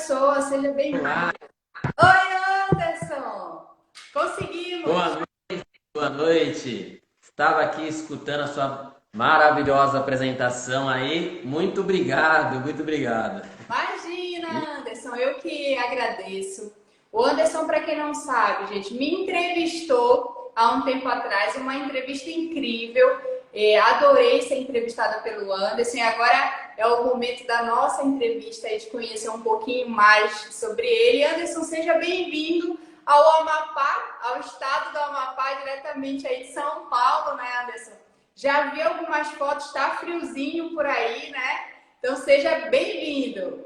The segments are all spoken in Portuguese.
pessoa, seja bem-vindo. Olá, Oi, Anderson! Conseguimos! boa noite, boa noite. Estava aqui escutando a sua maravilhosa apresentação aí. Muito obrigado, muito obrigado. Imagina, Anderson, eu que agradeço. O Anderson, para quem não sabe, gente, me entrevistou há um tempo atrás, uma entrevista incrível. Adorei ser entrevistada pelo Anderson e agora é o momento da nossa entrevista e de conhecer um pouquinho mais sobre ele. Anderson, seja bem-vindo ao Amapá, ao estado do Amapá, diretamente aí de São Paulo, né, Anderson? Já vi algumas fotos, tá friozinho por aí, né? Então seja bem-vindo.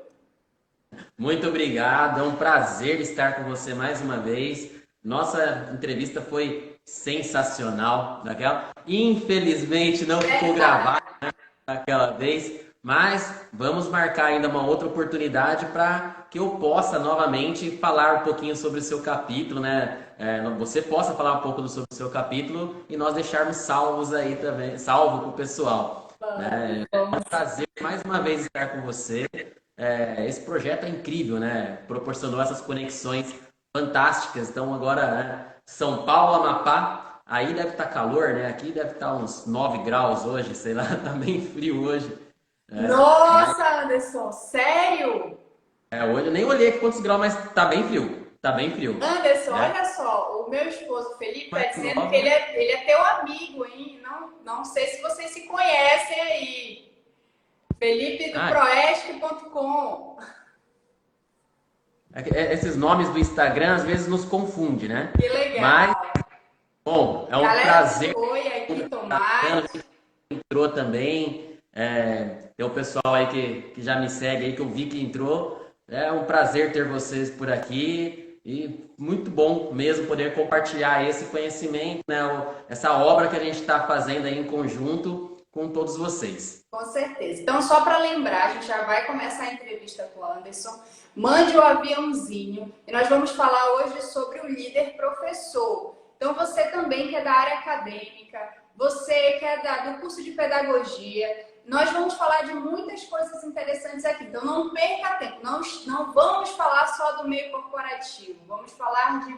Muito obrigado, é um prazer estar com você mais uma vez. Nossa entrevista foi sensacional, daquela. Infelizmente não ficou gravada daquela vez, mas vamos marcar ainda uma outra oportunidade para que eu possa novamente falar um pouquinho sobre o seu capítulo, né? Você possa falar um pouco sobre o seu capítulo e nós deixarmos salvos aí também, salvo para o pessoal, né? É um Vamos. prazer mais uma vez estar com você. Esse projeto é incrível, né? Proporcionou essas conexões fantásticas. Então agora, né? São Paulo, Amapá, aí deve estar calor, né? Aqui deve estar uns 9 graus hoje, sei lá, tá bem frio hoje. Mas Nossa, Anderson, sério? hoje eu nem olhei aqui quantos graus, mas tá bem frio. Tá bem frio. Anderson, É, olha só, o meu esposo Felipe mais está dizendo que 9. ele é teu amigo, hein? Não sei se vocês se conhecem aí. Felipe do Ah, proeste.com. esses nomes do Instagram às vezes nos confunde, né? Que Mas, legal. bom, é um Galera prazer. do Oi aqui, Bacana, Tomás. entrou também. Tem o pessoal aí que já me segue aí, que eu vi que entrou. É um prazer ter vocês por aqui e muito bom mesmo poder compartilhar esse conhecimento, né? Essa obra que a gente está fazendo aí em conjunto com todos vocês. Com certeza. Então, só para lembrar, a gente já vai começar a entrevista com o Anderson. Mande o aviãozinho e nós vamos falar hoje sobre o líder professor. Então, você também que é da área acadêmica, você que é do curso de pedagogia, nós vamos falar de muitas coisas interessantes aqui. Então, não perca tempo. Não vamos falar só do meio corporativo. Vamos falar de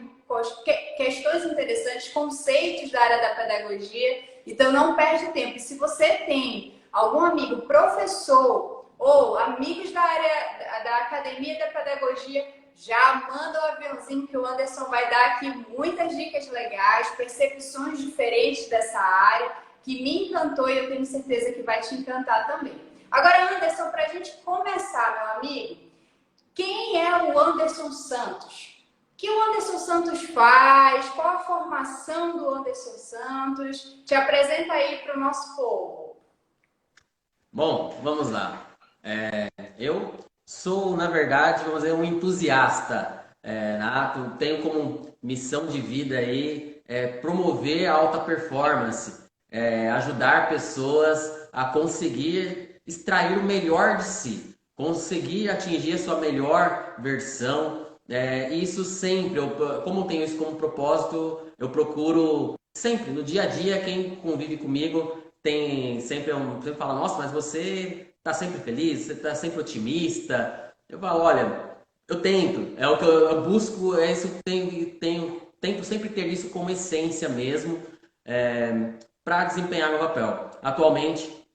questões interessantes, conceitos da área da pedagogia. Então, não perde tempo. E se você tem algum amigo professor ou amigos da área da academia da pedagogia, já manda o aviãozinho que o Anderson vai dar aqui muitas dicas legais, percepções diferentes dessa área, que me encantou e eu tenho certeza que vai te encantar também. Agora, Anderson, para a gente começar, meu amigo, quem é o Anderson Santos? O que o Anderson Santos faz? Qual a formação do Anderson Santos? Te apresenta aí para o nosso povo. Bom, vamos lá. Eu sou, na verdade, vamos dizer, um entusiasta nato. Tenho como missão de vida aí promover a alta performance, ajudar pessoas a conseguir extrair o melhor de si, conseguir atingir a sua melhor versão. Isso sempre, como eu tenho isso como propósito, eu procuro sempre, no dia a dia, quem convive comigo tem sempre fala, nossa, mas você tá sempre feliz, você tá sempre otimista. Eu falo, olha, eu tento, é o que eu busco, é isso que tento sempre ter isso como essência mesmo, para desempenhar meu papel. Atualmente,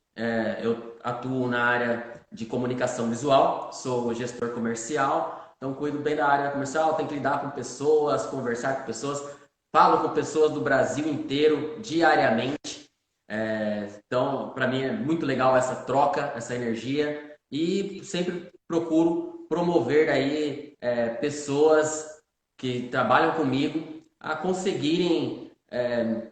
eu atuo na área de comunicação visual, sou gestor comercial, então cuido bem da área comercial, tenho que lidar com pessoas, conversar com pessoas, falo com pessoas do Brasil inteiro diariamente. Então, para mim é muito legal essa troca, essa energia e sempre procuro promover aí pessoas que trabalham comigo a conseguirem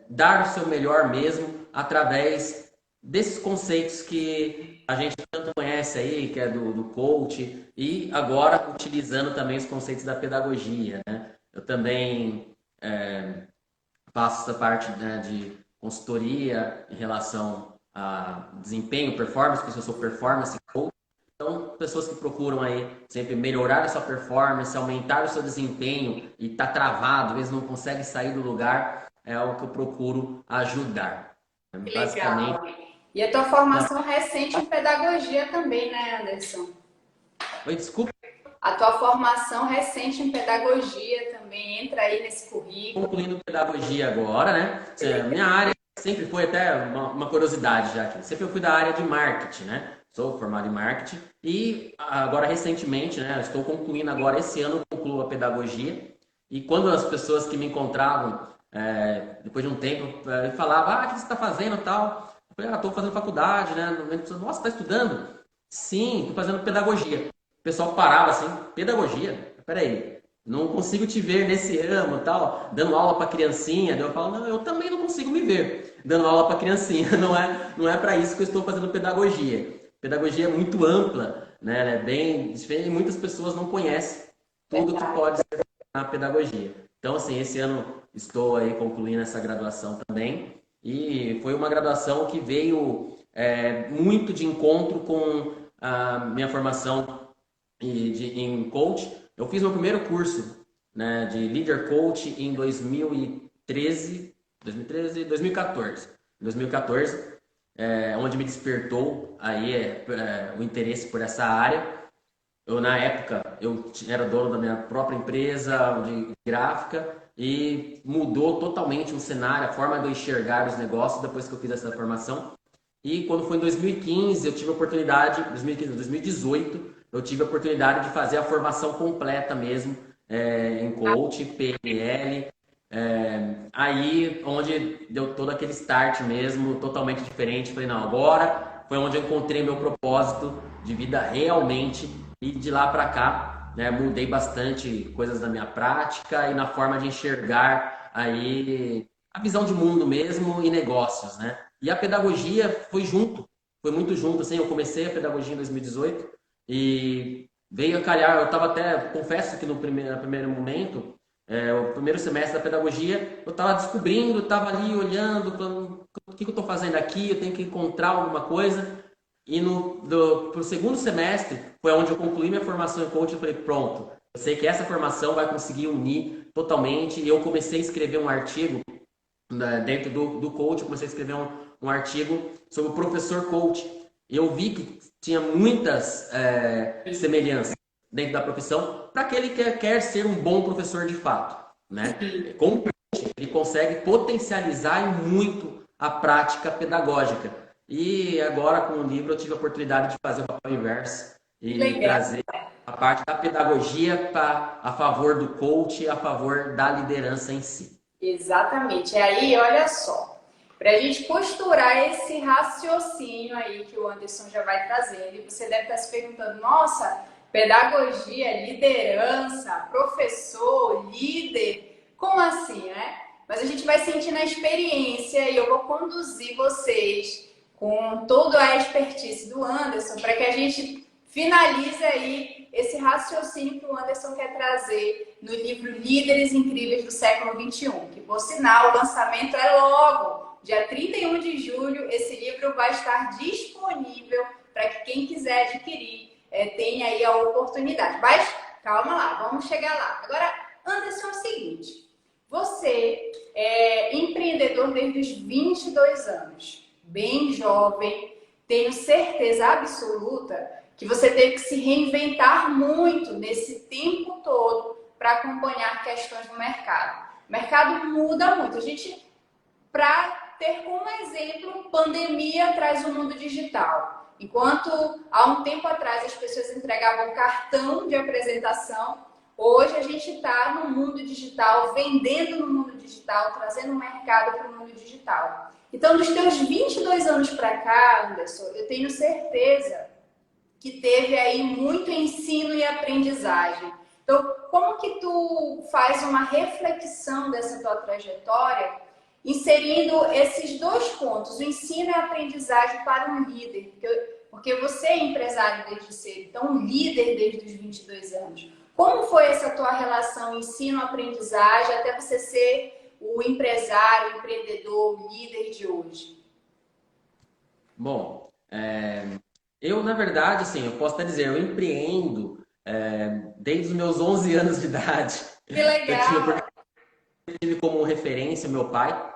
dar o seu melhor mesmo através desses conceitos que a gente tanto conhece aí, que é do coach, e agora utilizando também os conceitos da pedagogia, né? Eu também faço essa parte, né, de consultoria em relação a desempenho, performance, porque eu sou performance coach. Então, pessoas que procuram aí sempre melhorar a sua performance, aumentar o seu desempenho e está travado, às vezes não consegue sair do lugar, é algo que eu procuro ajudar. Que Basicamente, legal. E a tua formação recente em pedagogia também, né, Anderson? oi, desculpa. a tua formação recente em pedagogia também entra aí nesse currículo. Concluindo pedagogia agora, né? Minha área sempre foi até uma curiosidade já aqui. Sempre eu fui da área de marketing, né? Sou formado em marketing e agora recentemente, né? Estou concluindo agora esse ano, concluo a pedagogia. E quando as pessoas que me encontravam depois de um tempo falavam, o que você está fazendo e tal? Eu falei, estou fazendo faculdade, né? Nossa, está estudando? Sim, estou fazendo pedagogia. O pessoal parava assim, pedagogia? Peraí, não consigo te ver nesse ramo e tal, dando aula para criancinha. Daí eu falo, não, eu também não consigo me ver dando aula para criancinha. Não é para isso que eu estou fazendo pedagogia. Pedagogia é muito ampla, né? É bem diferente, muitas pessoas não conhecem tudo que pode ser na pedagogia. Então, assim, esse ano estou aí concluindo essa graduação também. E foi uma graduação que veio muito de encontro com a minha formação em coach. Eu fiz meu primeiro curso, né, de Leader Coach em 2014. 2014, onde me despertou aí o interesse por essa área. Eu, na época, eu era dono da minha própria empresa de gráfica e mudou totalmente o cenário, a forma de eu enxergar os negócios depois que eu fiz essa formação. E quando foi em 2015, eu tive a oportunidade, 2018, eu tive a oportunidade de fazer a formação completa mesmo, em coach, PNL, aí onde deu todo aquele start mesmo, totalmente diferente. Falei, não, agora foi onde eu encontrei meu propósito de vida realmente. E de lá para cá, né, mudei bastante coisas da minha prática e na forma de enxergar aí a visão de mundo mesmo e negócios, né? E a pedagogia foi muito junto, assim, eu comecei a pedagogia em 2018 e veio a calhar, eu estava até, confesso que no primeiro momento, o primeiro semestre da pedagogia, eu estava descobrindo, estava ali olhando, falando, o que eu estou fazendo aqui, eu tenho que encontrar alguma coisa. E pro segundo semestre foi onde eu concluí minha formação em coaching. Eu falei, pronto, eu sei que essa formação vai conseguir unir totalmente. E eu comecei a escrever um artigo, né, dentro do coach, eu comecei a escrever um artigo sobre o professor coach. E eu vi que tinha muitas semelhanças dentro da profissão para aquele que quer ser um bom professor de fato, né? Com o coach, ele consegue potencializar muito a prática pedagógica. E agora, com o livro, eu tive a oportunidade de fazer o papel inverso e trazer a parte da pedagogia a favor do coach, a favor da liderança em si. Exatamente. E aí, olha só, para a gente costurar esse raciocínio aí que o Anderson já vai trazendo, e você deve estar se perguntando, nossa, pedagogia, liderança, professor, líder, como assim, né? Mas a gente vai sentir na experiência e eu vou conduzir vocês com toda a expertise do Anderson para que a gente finalize aí esse raciocínio que o Anderson quer trazer no livro Líderes Incríveis do Século XXI, que, por sinal, o lançamento é logo, dia 31 de julho. Esse livro vai estar disponível para que quem quiser adquirir tenha aí a oportunidade. Mas calma lá, vamos chegar lá. Agora, Anderson, é o seguinte, você é empreendedor desde os 22 anos, bem jovem, tenho certeza absoluta que você teve que se reinventar muito nesse tempo todo para acompanhar questões do mercado. O mercado muda muito. A gente, para ter como exemplo, pandemia traz o mundo digital. Enquanto há um tempo atrás as pessoas entregavam cartão de apresentação, hoje a gente está no mundo digital, vendendo no mundo digital, trazendo o mercado para o mundo digital. Então, dos teus 22 anos para cá, Anderson, eu tenho certeza que teve aí muito ensino e aprendizagem. Então, como que tu faz uma reflexão dessa tua trajetória, inserindo esses dois pontos, o ensino e a aprendizagem para um líder? Porque você é empresário desde cedo, então um líder desde os 22 anos. Como foi essa tua relação ensino-aprendizagem até você ser o empresário, o empreendedor, o líder de hoje? Bom, eu, na verdade, assim, eu posso até dizer, eu empreendo desde os meus 11 anos de idade. Que legal! Eu tive como referência meu pai,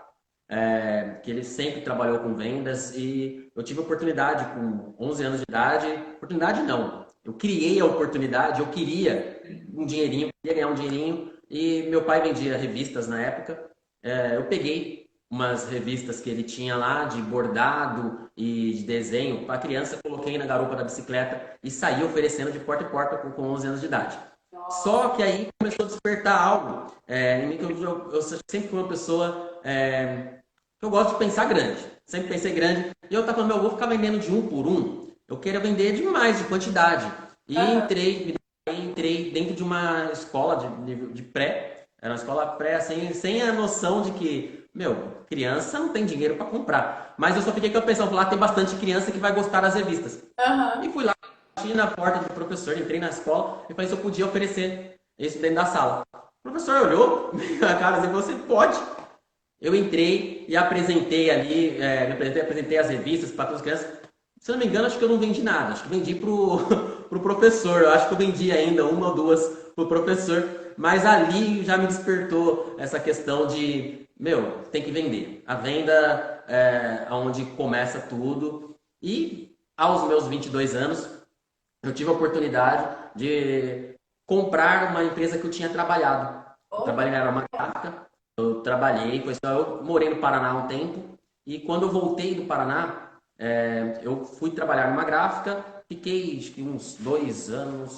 que ele sempre trabalhou com vendas e eu tive a oportunidade com 11 anos de idade, oportunidade não, Eu criei a oportunidade, eu queria um dinheirinho, queria ganhar um dinheirinho, e meu pai vendia revistas na época. Eu peguei umas revistas que ele tinha lá de bordado e de desenho para criança, coloquei na garupa da bicicleta e saí oferecendo de porta em porta com 11 anos de idade. Só que aí começou a despertar algo em mim, que eu sempre fui uma pessoa que eu gosto de pensar grande. Sempre pensei grande. E eu estava falando, eu vou ficar vendendo de um por um. Eu quero vender demais, de quantidade. E entrei dentro de uma escola de pré. Era uma escola pré, assim, sem a noção de que, criança não tem dinheiro para comprar. Mas eu só fiquei com a pensão, lá tem bastante criança que vai gostar das revistas. E fui lá, bati na porta do professor, entrei na escola e falei se eu podia oferecer isso dentro da sala. O professor olhou a cara assim, você pode. Eu entrei e apresentei ali, apresentei as revistas para todas as crianças. Se eu não me engano, acho que eu não vendi nada. Acho que vendi pro professor. Eu acho que eu vendi ainda uma ou duas pro professor. Mas ali já me despertou essa questão de, tem que vender. A venda é onde começa tudo. E aos meus 22 anos, eu tive a oportunidade de comprar uma empresa que eu tinha trabalhado. Eu trabalhei na aeronáutica. Eu trabalhei, eu morei no Paraná há um tempo. E quando eu voltei do Paraná, eu fui trabalhar numa gráfica, fiquei acho que uns 2 anos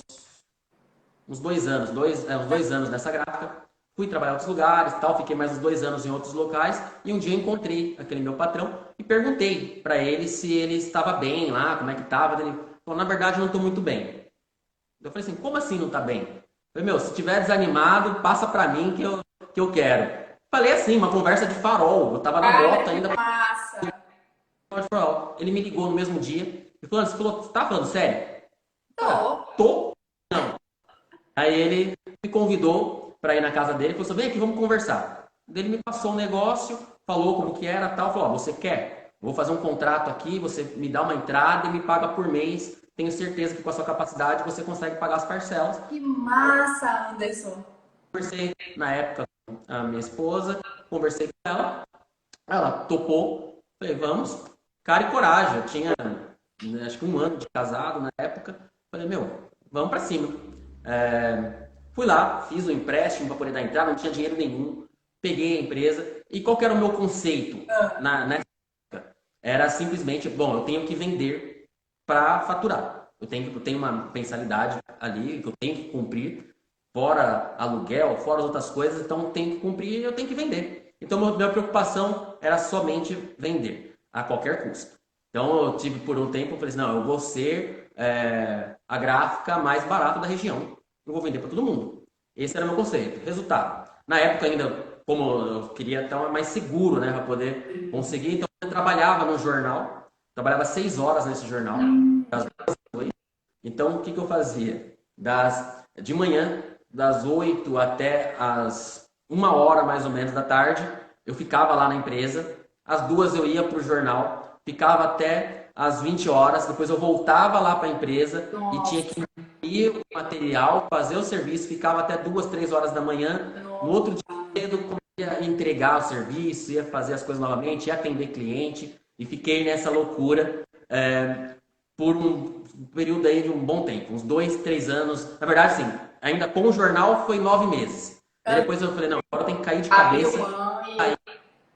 nessa gráfica, fui trabalhar em outros lugares, fiquei mais uns 2 anos em outros locais, e um dia eu encontrei aquele meu patrão e perguntei para ele se ele estava bem lá, como é que estava. Ele falou, na verdade eu não estou muito bem. Eu falei assim, como assim não está bem? Eu falei, se estiver desanimado, passa para mim que eu quero. Falei assim, uma conversa de farol, eu estava na moto ainda. Massa. Ele me ligou no mesmo dia e falou, você tá falando sério? Tô. Não. Aí ele me convidou para ir na casa dele e falou assim, vem aqui, vamos conversar. Ele me passou um negócio, falou como que era, falou, você quer? Vou fazer um contrato aqui, você me dá uma entrada e me paga por mês. Tenho certeza que com a sua capacidade você consegue pagar as parcelas. Que massa, Anderson. Conversei na época com a minha esposa, conversei com ela topou, falei, vamos, cara e coragem. Eu tinha, acho que 1 ano de casado na época, falei, vamos pra cima. Fui lá, fiz um empréstimo para poder dar entrada, não tinha dinheiro nenhum, peguei a empresa, e qual que era o meu conceito nessa época? Era simplesmente, eu tenho que vender para faturar. Eu tenho uma mensalidade ali que eu tenho que cumprir, fora aluguel, fora as outras coisas, então eu tenho que cumprir e eu tenho que vender. Então, minha preocupação era somente vender, a qualquer custo. Então, eu tive por um tempo, eu falei assim, não, eu vou ser a gráfica mais barata da região. Eu vou vender para todo mundo. Esse era o meu conceito. Resultado, na época ainda, como eu queria estar mais seguro, né, para poder conseguir, então eu trabalhava no jornal, trabalhava 6 horas nesse jornal, das 8. Então, o que eu fazia? De manhã, das 8 até as 1 hora mais ou menos da tarde, eu ficava lá na empresa. Às 2 eu ia para o jornal, ficava até às 20 horas, depois eu voltava lá para a empresa e tinha que imprimir o material, fazer o serviço, ficava até 2, 3 horas da manhã. No outro dia eu ia entregar o serviço, ia fazer as coisas novamente, ia atender cliente, e fiquei nessa loucura por um período aí de um bom tempo, uns 2, 3 anos. Na verdade, sim, ainda com o jornal foi 9 meses. Aí depois eu falei, não, agora eu tenho que cair de cabeça,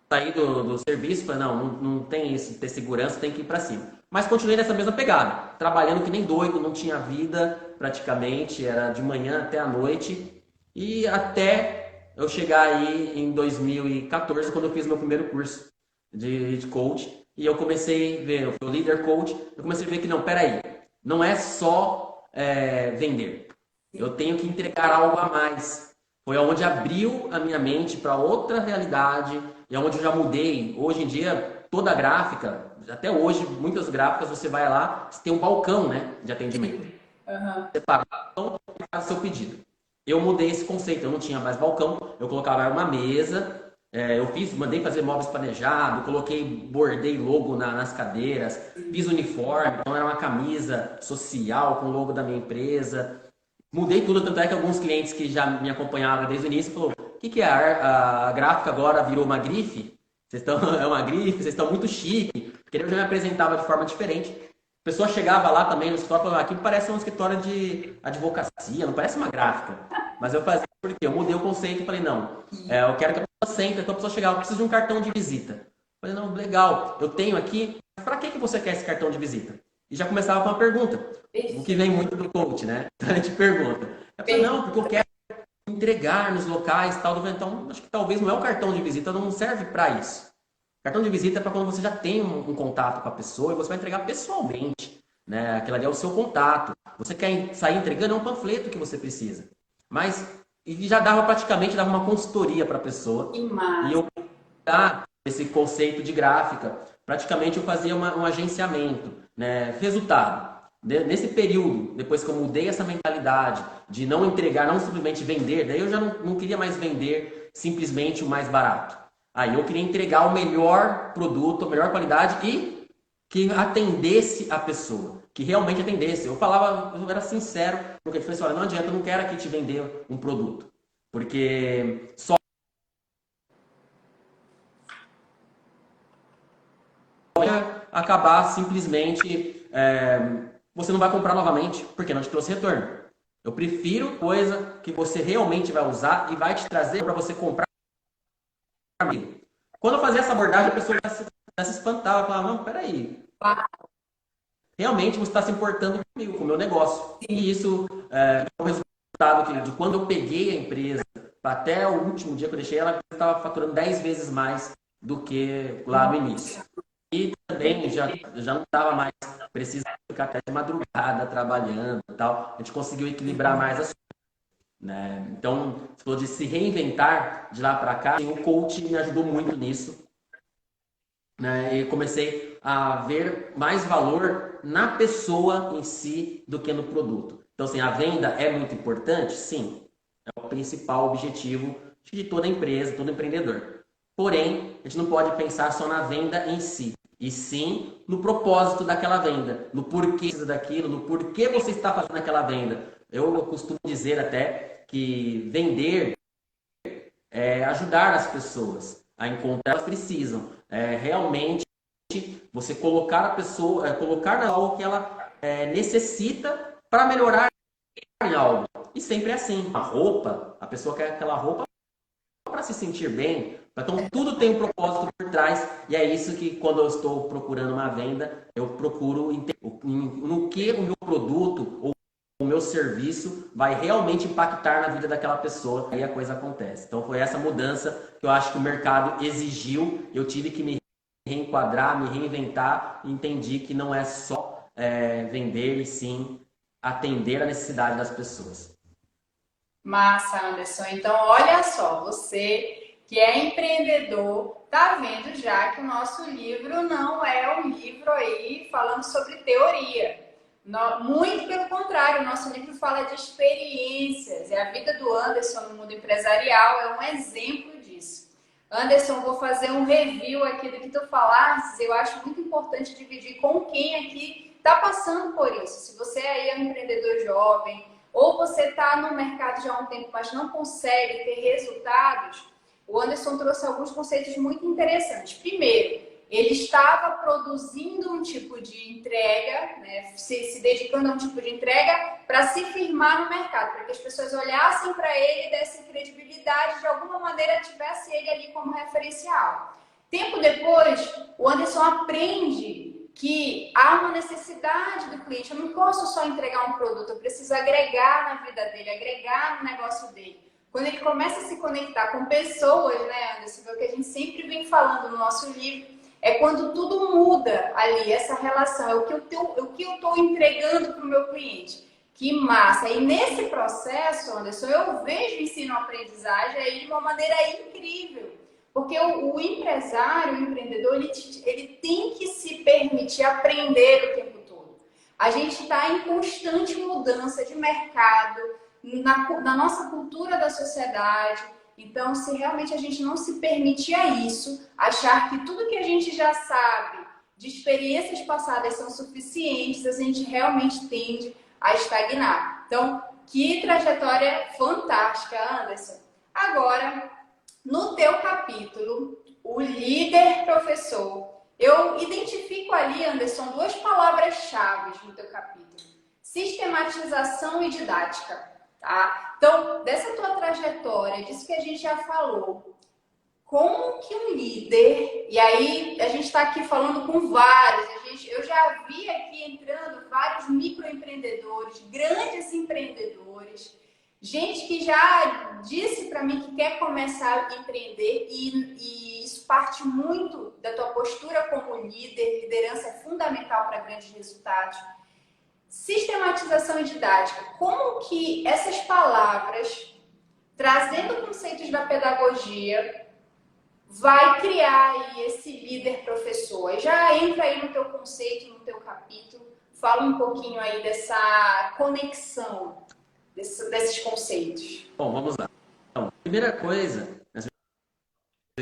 sair do serviço. Falei, não tem isso, ter segurança, tem que ir para cima. Mas continuei nessa mesma pegada, trabalhando que nem doido, não tinha vida praticamente, era de manhã até a noite, e até eu chegar aí em 2014, quando eu fiz meu primeiro curso de coach. E eu comecei a ver, eu fui o líder coach, eu comecei a ver que não é só vender. Eu tenho que entregar algo a mais. Foi onde abriu a minha mente para outra realidade, e onde eu já mudei. Hoje em dia, toda gráfica, até hoje, muitas gráficas, você vai lá, você tem um balcão, né, de atendimento. Você paga e faz o seu pedido. Eu mudei esse conceito, eu não tinha mais balcão, eu colocava uma mesa. Mandei fazer móveis planejados, bordei logo nas cadeiras, fiz uniforme, então era uma camisa social com o logo da minha empresa. Mudei tudo, tanto é que alguns clientes que já me acompanhavam desde o início falaram, o que é a gráfica agora virou uma grife? É uma grife, vocês estão muito chique, porque eu já me apresentava de forma diferente. pessoa chegava lá também no escritório e falava, aqui parece um escritório de advocacia, não parece uma gráfica. Mas eu fazia porque eu mudei o conceito e falei, não, eu quero que a pessoa sente, então a pessoa chegava, eu preciso de um cartão de visita. Eu falei, não, legal, eu tenho aqui, para que você quer esse cartão de visita? E já começava com uma pergunta, o que vem muito do coach, né? Então a gente pergunta. Eu falei, não, porque eu quero entregar nos locais, tal. Então, acho que talvez não é o cartão de visita, não serve para isso. Cartão de visita é para quando você já tem um contato com a pessoa e você vai entregar pessoalmente, né? Aquilo ali é o seu contato. Você quer sair entregando, é um panfleto que você precisa. Mas, e já dava praticamente, dava uma consultoria para a pessoa. E eu, esse conceito de gráfica, praticamente eu fazia um agenciamento, né? Resultado. Nesse período, depois que eu mudei essa mentalidade de não entregar, não simplesmente vender, daí eu já não queria mais vender simplesmente o mais barato. Aí eu queria entregar o melhor produto, a melhor qualidade e que atendesse a pessoa, que realmente atendesse. Eu falava, eu era sincero, porque eu falei assim, olha, não adianta, eu não quero aqui te vender um produto, porque só acabar simplesmente você não vai comprar novamente, porque não te trouxe retorno. Eu prefiro coisa que você realmente vai usar e vai te trazer para você comprar. Quando eu fazia essa abordagem, a pessoa já se espantava, falava, não, peraí, realmente você está se importando comigo, com o meu negócio. E isso é o resultado de quando eu peguei a empresa, até o último dia que eu deixei, ela estava faturando 10 vezes mais do que lá no início. E também já não estava mais precisando ficar até de madrugada trabalhando e tal. A gente conseguiu equilibrar mais as coisas, né? Então, você falou de se reinventar de lá para cá. O coach me ajudou muito nisso, né? E comecei a ver mais valor na pessoa em si do que no produto. Então, assim, a venda é muito importante? Sim. É o principal objetivo de toda empresa, todo empreendedor. Porém, a gente não pode pensar só na venda em si, e sim no propósito daquela venda, no porquê daquilo, no porquê você está fazendo aquela venda. Eu costumo dizer até que vender é ajudar as pessoas a encontrar o que elas precisam. É realmente você colocar a pessoa, colocar algo que ela necessita para melhorar em algo. E sempre é assim. A roupa, a pessoa quer aquela roupa para se sentir bem. Então tudo tem um propósito por trás. E é isso que quando eu estou procurando uma venda, eu procuro entender no que o meu produto ou o meu serviço vai realmente impactar na vida daquela pessoa. Aí a coisa acontece. Então foi essa mudança que eu acho que o mercado exigiu. Eu tive que me reenquadrar, me reinventar. E entendi que não é só vender, e sim atender a necessidade das pessoas. Massa, Anderson. Então, olha só, você que é empreendedor, tá vendo já que o nosso livro não é um livro aí falando sobre teoria. Muito pelo contrário, o nosso livro fala de experiências. E a vida do Anderson no mundo empresarial é um exemplo disso. Anderson, vou fazer um review aqui do que tu falaste. Eu acho muito importante dividir com quem aqui está passando por isso. Se você aí é um empreendedor jovem, ou você está no mercado já há um tempo, mas não consegue ter resultados, o Anderson trouxe alguns conceitos muito interessantes. Primeiro, ele estava produzindo um tipo de entrega, né, se dedicando a um tipo de entrega para se firmar no mercado, para que as pessoas olhassem para ele e dessem credibilidade, de alguma maneira tivesse ele ali como referencial. Tempo depois, o Anderson aprende que há uma necessidade do cliente. Eu não posso só entregar um produto, eu preciso agregar na vida dele, agregar no negócio dele. Quando ele começa a se conectar com pessoas, né, Anderson, é o que a gente sempre vem falando no nosso livro, é quando tudo muda ali, essa relação, é o que eu estou entregando para o meu cliente. Que massa! E nesse processo, Anderson, eu vejo o ensino-aprendizagem aí de uma maneira incrível. Porque o empresário, o empreendedor, ele tem que se permitir aprender o tempo todo. A gente está em constante mudança de mercado, na nossa cultura da sociedade. Então, se realmente a gente não se permitir a isso, achar que tudo que a gente já sabe de experiências passadas são suficientes, a gente realmente tende a estagnar. Então, que trajetória fantástica, Anderson. Agora, no teu capítulo, o líder professor, Eu identifico ali, Anderson, duas palavras-chave no teu capítulo: sistematização e didática, tá? Então, dessa tua trajetória, disso que a gente já falou, como que um líder, e aí a gente está aqui falando com vários, eu já vi aqui entrando vários microempreendedores, grandes empreendedores, gente que já disse para mim que quer começar a empreender e isso parte muito da tua postura como líder. Liderança é fundamental para grandes resultados. Sistematização e didática, como que essas palavras, trazendo conceitos da pedagogia, vai criar aí esse líder professor? Já entra aí no teu conceito, no teu capítulo, fala um pouquinho aí dessa conexão desses conceitos. Bom, vamos lá. Então, primeira coisa,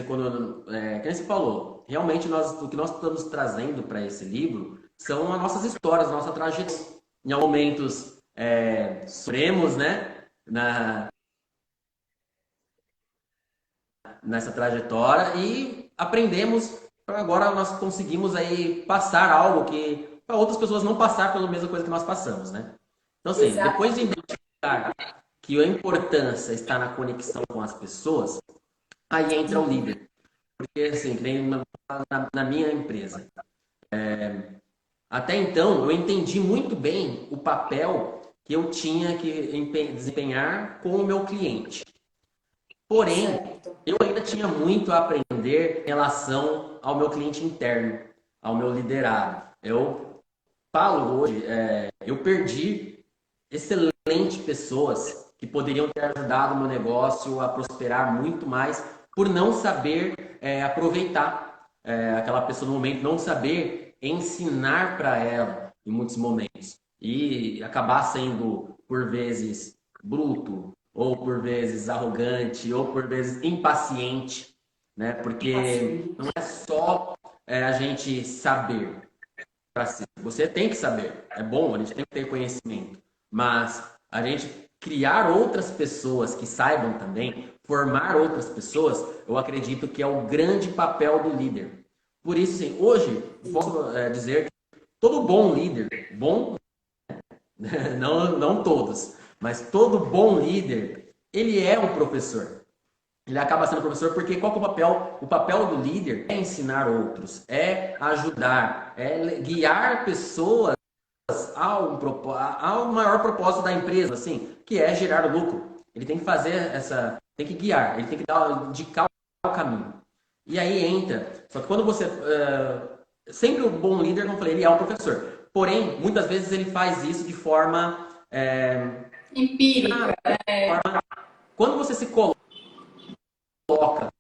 quando, como você falou, realmente o que nós estamos trazendo para esse livro são as nossas histórias, a nossa trajetória. Em momentos sofremos, né, nessa trajetória e aprendemos. Agora nós conseguimos aí passar algo que para outras pessoas não passar pela mesma coisa que nós passamos, né? Então, assim, Exato. depois de identificar que a importância está na conexão com as pessoas, aí entra o líder. Porque, assim, que nem na minha empresa. Até então, eu entendi muito bem o papel que eu tinha que desempenhar com o meu cliente. Porém, eu ainda tinha muito a aprender em relação ao meu cliente interno, ao meu liderado. Eu falo hoje, eu perdi excelentes pessoas que poderiam ter ajudado o meu negócio a prosperar muito mais por não saber aproveitar aquela pessoa no momento, não saber ensinar para ela em muitos momentos. E acabar sendo, por vezes, bruto, ou por vezes arrogante, ou por vezes impaciente, né? Porque não é só a gente saber para si. Você tem que saber, é bom, a gente tem que ter conhecimento, mas a gente criar outras pessoas que saibam também, formar outras pessoas, eu acredito que é o grande papel do líder. Por isso, sim, hoje, posso dizer que todo bom líder, bom, não todos, mas todo bom líder, ele é um professor. Ele acaba sendo professor porque qual que é o papel? O papel do líder é ensinar outros, é ajudar, é guiar pessoas ao maior propósito da empresa, assim, que é gerar lucro. Ele tem que fazer tem que guiar, ele tem que indicar o caminho. E aí entra, só que quando você, sempre o bom líder, como eu falei, ele é um professor. Porém, muitas vezes ele faz isso de forma empírica. Quando você se coloca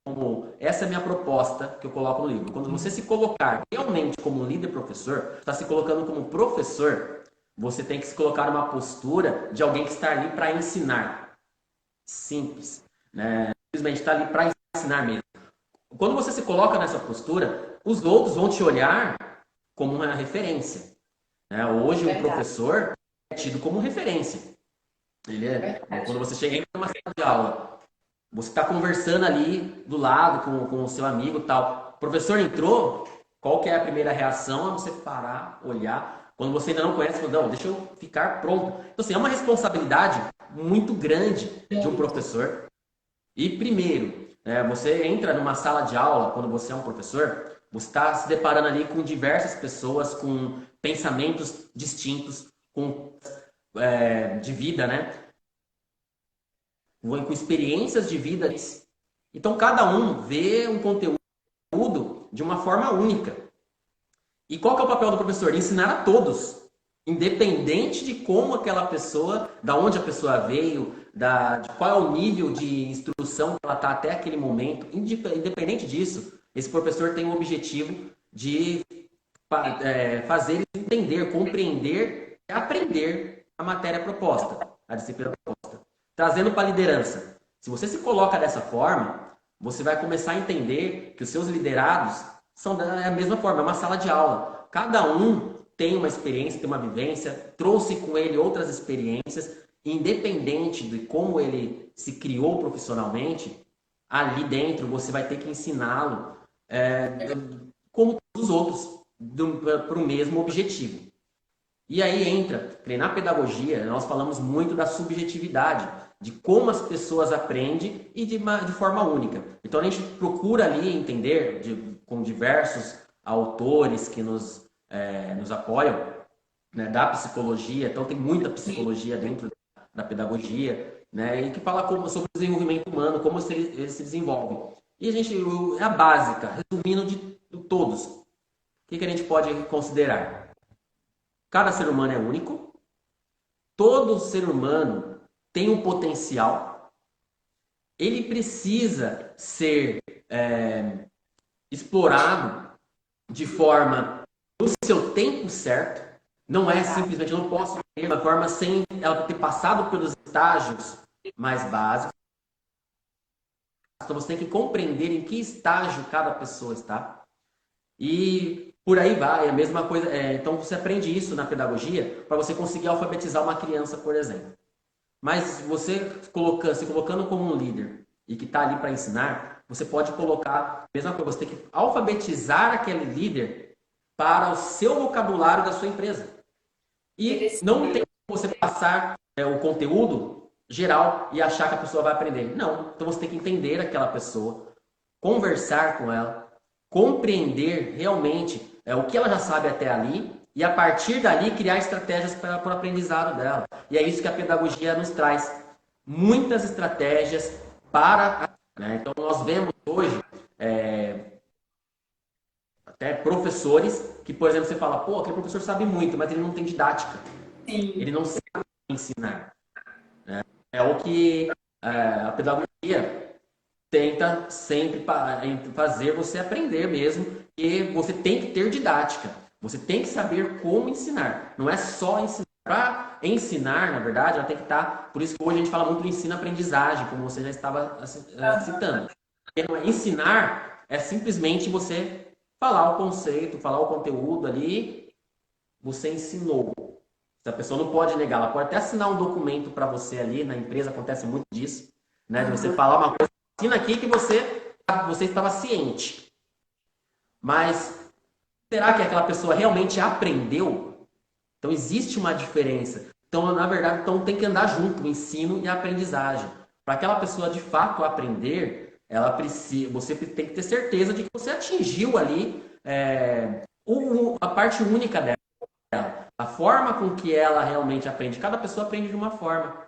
como, essa é a minha proposta que eu coloco no livro. Quando você se colocar realmente como um líder professor, está se colocando como professor, você tem que se colocar numa postura de alguém que está ali para ensinar. Simples. Né? Simplesmente está ali para ensinar mesmo. Quando você se coloca nessa postura, os outros vão te olhar como uma referência. Né? Hoje, um professor é tido como referência. Quando você chega em uma sala de aula, você está conversando ali do lado com o seu amigo e tal. O professor entrou, qual que é a primeira reação? É você parar, olhar. Quando você ainda não conhece, não, deixa eu ficar pronto. Então, assim, é uma responsabilidade muito grande de um professor. E primeiro, você entra numa sala de aula, quando você é um professor, você está se deparando ali com diversas pessoas, com pensamentos distintos, de vida, né? Com experiências de vida. Então, cada um vê um conteúdo de uma forma única. E qual que é o papel do professor? Ensinar a todos, independente de como aquela pessoa, da onde a pessoa veio, de qual é o nível de instrução que ela está até aquele momento. Independente disso, esse professor tem o objetivo de fazer eles entender, compreender e aprender a matéria proposta, a disciplina proposta. Trazendo para a liderança. Se você se coloca dessa forma, você vai começar a entender que os seus liderados são da mesma forma, é uma sala de aula. Cada um tem uma experiência, tem uma vivência, trouxe com ele outras experiências, independente de como ele se criou profissionalmente, ali dentro você vai ter que ensiná-lo como os outros para o mesmo objetivo. E aí entra, na pedagogia, nós falamos muito da subjetividade, de como as pessoas aprendem e de forma única. Então a gente procura ali entender, com diversos autores que nos apoiam, né, da psicologia, então tem muita psicologia dentro da pedagogia, né, e que fala sobre o desenvolvimento humano, como ele se desenvolve. E a gente, é a básica, resumindo de todos, o que a gente pode considerar? Cada ser humano é único, todo ser humano tem um potencial, ele precisa ser explorado de forma no seu tempo certo. Não é simplesmente, eu não posso ter uma forma sem ela ter passado pelos estágios mais básicos. Então você tem que compreender em que estágio cada pessoa está. E por aí vai, a mesma coisa. Então você aprende isso na pedagogia para você conseguir alfabetizar uma criança, por exemplo. Mas você se colocando como um líder e que está ali para ensinar, você pode colocar a mesma coisa. Você tem que alfabetizar aquele líder para o seu vocabulário da sua empresa. E não tem como você passar o conteúdo geral e achar que a pessoa vai aprender. Não. Então você tem que entender aquela pessoa, conversar com ela, compreender realmente o que ela já sabe até ali e a partir dali criar estratégias para o aprendizado dela. E é isso que a pedagogia nos traz. Muitas estratégias para... Né? Então nós vemos hoje até professores que, por exemplo, você fala, pô, aquele professor sabe muito, mas ele não tem didática. Sim. Ele não sabe ensinar. Né? É o que a pedagogia tenta sempre fazer você aprender mesmo, e você tem que ter didática. Você tem que saber como ensinar. Não é só ensinar. Para ensinar, na verdade, ela tem que estar... Por isso que hoje a gente fala muito do ensino-aprendizagem, como você já estava citando. Ensinar é simplesmente você falar o conceito, falar o conteúdo ali, você ensinou. A pessoa não pode negar, ela pode até assinar um documento para você ali, na empresa acontece muito disso, né? De você falar uma coisa, assina aqui que você estava ciente. Mas será que aquela pessoa realmente aprendeu? Então existe uma diferença. Então, na verdade, tem que andar junto, o ensino e a aprendizagem. Para aquela pessoa de fato aprender, você tem que ter certeza de que você atingiu ali a parte única dela. A forma com que ela realmente aprende. Cada pessoa aprende de uma forma.